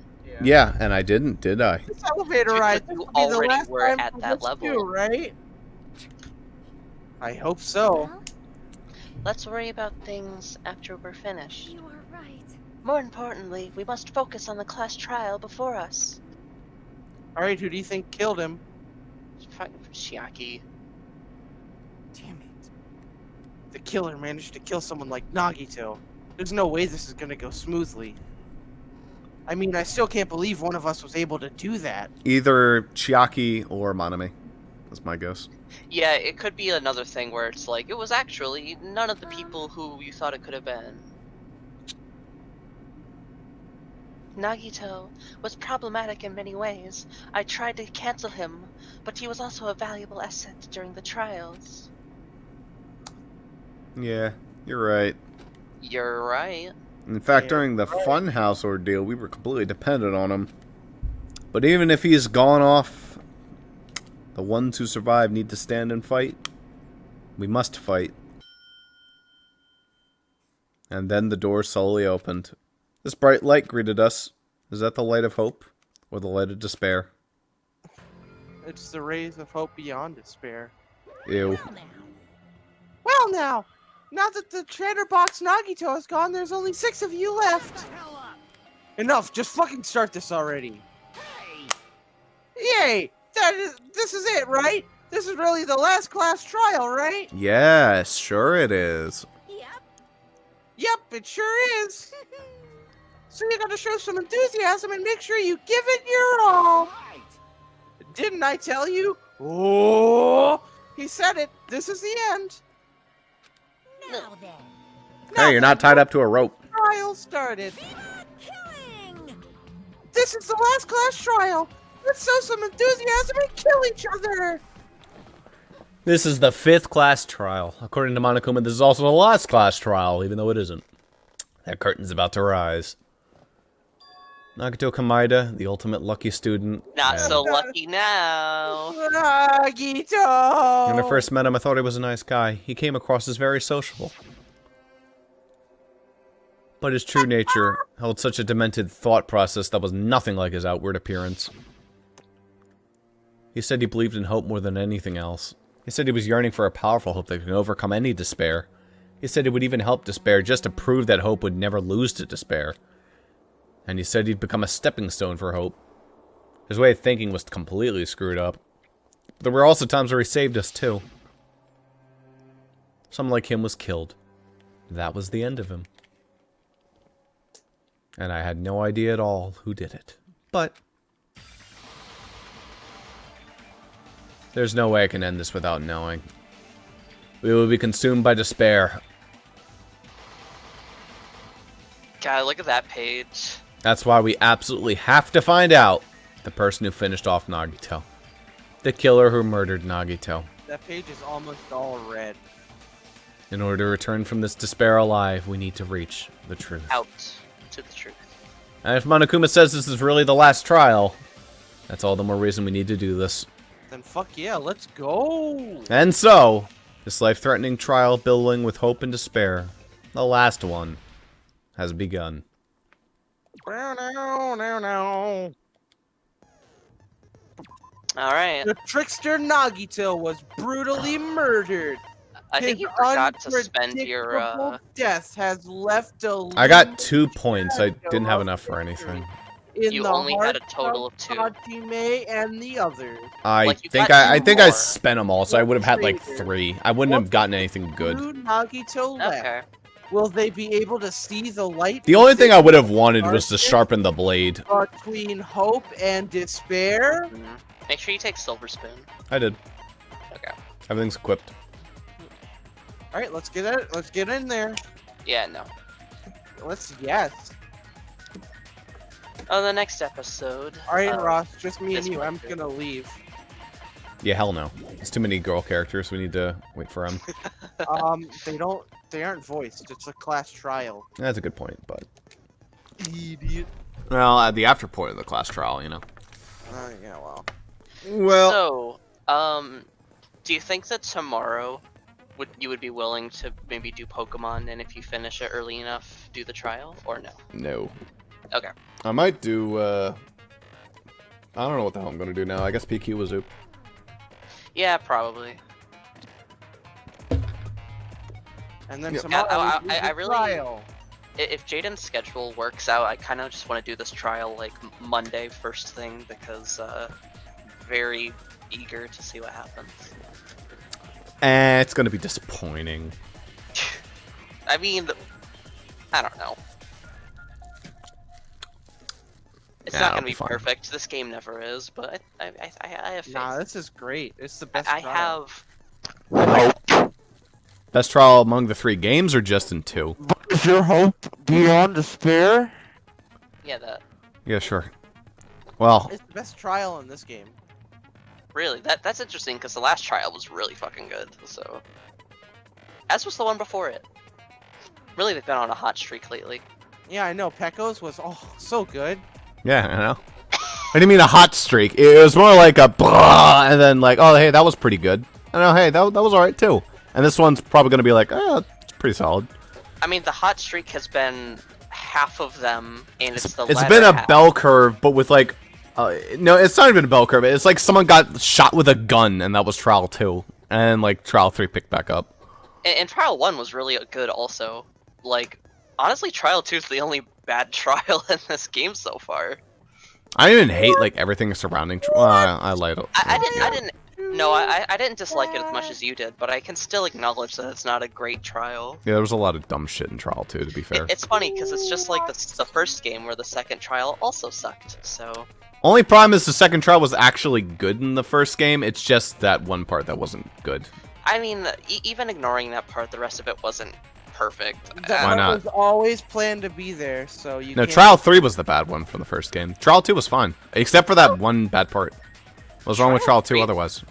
Yeah, and I didn't, did I? This elevator Dude, ride. but you This will be the already last were time at for that this level. too, right? I hope so. Well, Let's worry about things after we're finished. you are right. More importantly, we must focus on the class trial before us. All right, who do you think killed him? Fucking Shiaki. Damn it. The killer managed to kill someone like Nagito. There's no way this is gonna go smoothly. I mean, I still can't believe one of us was able to do that. Either Chiaki or Manami. That's my guess. Yeah, it could be another thing where it's like, it was actually none of the people who you thought it could have been. Nagito was problematic in many ways. I tried to cancel him, but he was also a valuable asset during the trials. Yeah, you're right. You're right. In fact, Yeah, during the Funhouse ordeal, we were completely dependent on him. But even if he's gone off, the ones who survive need to stand and fight. We must fight. And then the door slowly opened. This bright light greeted us. Is that the light of hope? Or the light of despair? It's the rays of hope beyond despair. Ew. Well now that the Chatterbox Nagito is gone, there's only 6 of you left. Enough, just fucking start this already. Yay! This is it, right? This is really the last class trial, right? Yes, sure it is. Yep, it sure is. So you gotta show some enthusiasm and make sure you give it your all. Didn't I tell you? Oh, he said it. This is the end. Now then. Hey, you're not tied up to a rope. Trial started. Killing! This is the last class trial. Let's show some enthusiasm and kill each other. This is the 5th class trial. According to Monokuma, this is also the last class trial, even though it isn't. That curtain's about to rise. Nagito Kamaida, the ultimate lucky student. Not so lucky now. Nagito! When I first met him, I thought he was a nice guy. He came across as very sociable. But his true nature held such a demented thought process that was nothing like his outward appearance. He said he believed in hope more than anything else. He said he was yearning for a powerful hope that could overcome any despair. He said it would even help despair just to prove that hope would never lose to despair. And he said he'd become a stepping stone for hope. His way of thinking was completely screwed up. But there were also times where he saved us, too. Someone like him was killed. That was the end of him. And I had no idea at all who did it. But there's no way I can end this without knowing. We will be consumed by despair. God, look at that page. That's why we absolutely have to find out the person who finished off Nagito. The killer who murdered Nagito. That page is almost all red. In order to return from this despair alive, we need to reach the truth. Out to the truth. And if Monokuma says this is really the last trial, that's all the more reason we need to do this. Then fuck yeah, let's go! And so, this life-threatening trial billowing with hope and despair, the last one, has begun. Alright. The trickster Nagito was brutally murdered. I think His you forgot to spend your, unpredictable death has left a I got 2 points. I didn't have enough for anything. in You the only had a hearts total of of 2. Hajime and the others. Like, you got I 2 think I more. spent them all, so I would have had like 3. I wouldn't have gotten anything good. Two Nagito left. Okay. Will they be able to see the light? The only thing I would have wanted was to sharpen the blade. between hope and despair. Mhm. Make sure you take Silver Spoon. I did. Okay. Everything's equipped. All right, let's get it. Let's get in there. Yeah, no. Yes. Oh, the next episode. All right, Ross, just me and this you. I'm one. gonna leave. Yeah, hell no. There's too many girl characters. We need to wait for them. They aren't voiced. It's a class trial. That's a good point, but... Idiot. Well, at the after point of the class trial, you know. Yeah, well. Well... So, do you think that tomorrow you would be willing to maybe do Pokemon, and if you finish it early enough, do the trial, or no? No. Okay. I might do, I don't know what the hell I'm gonna do now. I guess PQ was Zoop. Yeah, probably. And then Yeah. tomorrow I really- trial. If Jaden's schedule works out, I kind of just want to do this trial like Monday first thing because very eager to see what happens. It's gonna be disappointing. I mean, I don't know. It's Yeah, not it'll gonna be be fine. perfect. This game never is, but I have faith. Nah, this is great. It's the best. I trial. have. Best trial among the 3 games or just in 2? Is your hope beyond despair? Yeah, that. Yeah, sure. Well, It's the best trial in this game. Really, that's interesting because the last trial was really fucking good. So, as was the one before it. Really, they've been on a hot streak lately. Yeah, I know. Pecco's was so good. yeah, I know. What do you mean a hot streak? It was more like a blah, and then like, oh, hey, that was pretty good. I know, hey, that was alright too. And this one's probably going to be like, oh, it's pretty solid. I mean, the hot streak has been half of them, and it's the It's latter been a half. bell curve, but with like, no, it's not even a bell curve. It's like someone got shot with a gun, and that was trial 2, and like trial 3 picked back up. And trial 1 was really good also. Like, honestly, trial 2 is the only bad trial in this game so far. I didn't hate like everything surrounding. I lied. I didn't. No, I didn't dislike it as much as you did, but I can still acknowledge that it's not a great trial. Yeah, there was a lot of dumb shit in trial 2. To be fair, It's funny because it's just like the first game where the second trial also sucked. So only problem is the second trial was actually good in the first game. It's just that one part that wasn't good. I mean, even ignoring that part, the rest of it wasn't perfect. That Why one not? was always planned to be there, so you. No, can't... trial 3 was the bad one from the first game. Trial 2 was fine, except for that one bad part. What's wrong with trial 2 3 otherwise?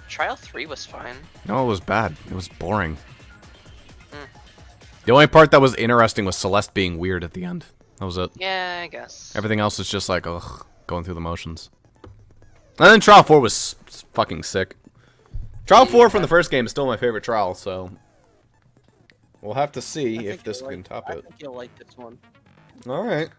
Trial 3 was fine. No, it was bad. It was boring. Hmm. The only part that was interesting was Celeste being weird at the end. That was it. Yeah, I guess. Everything else is just like, ugh, going through the motions. And then Trial 4 was fucking sick. Trial 4 from the first game is still my favorite trial, so... We'll have to see if this can top I it. think you'll like this one. Alright.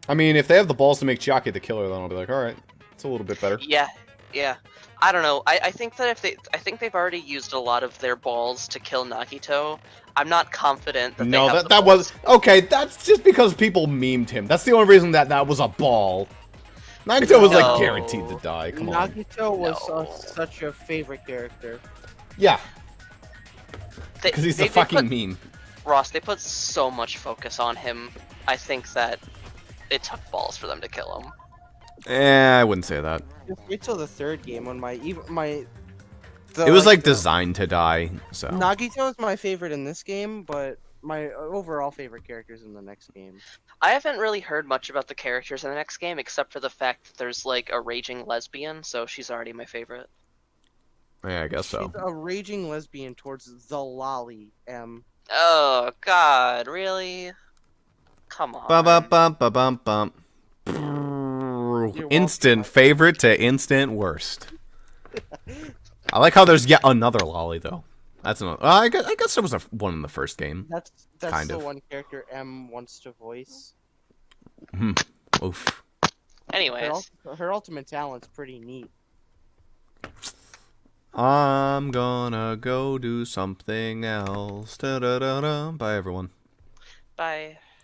I mean, if they have the balls to make Chiaki the killer, then I'll be like, alright, it's a little bit better. Yeah, yeah. I don't know. I think that I think they've already used a lot of their balls to kill Nagito. I'm not confident that No, they have that the was... Okay, that's just because people memed him. That's the only reason that was a ball. Nagito was, like, No. guaranteed to die. Come on. Nagito was No. such a favorite character. Yeah, They- because he's they- a they fucking put- meme. Ross, they put so much focus on him. I think that it took balls for them to kill him. I wouldn't say that. Just wait till the third game when It was, like, the- designed to die, so... Nagito is my favorite in this game, but my overall favorite character is in the next game. I haven't really heard much about the characters in the next game, except for the fact that there's like a raging lesbian, so she's already my favorite. Yeah, I guess so. She's a raging lesbian towards the lolly M. Oh God, really? Come on. Ba-ba-bum-ba-bum-bum. Instant welcome. favorite to instant worst. I like how there's yet another lolly, though. That's another. I guess there was one in the first game. That's Kind the of. one character M wants to voice. Oof. Anyways, Her ultimate talent's pretty neat. I'm gonna go do something else. Da-da-da-da. Bye, everyone. bye.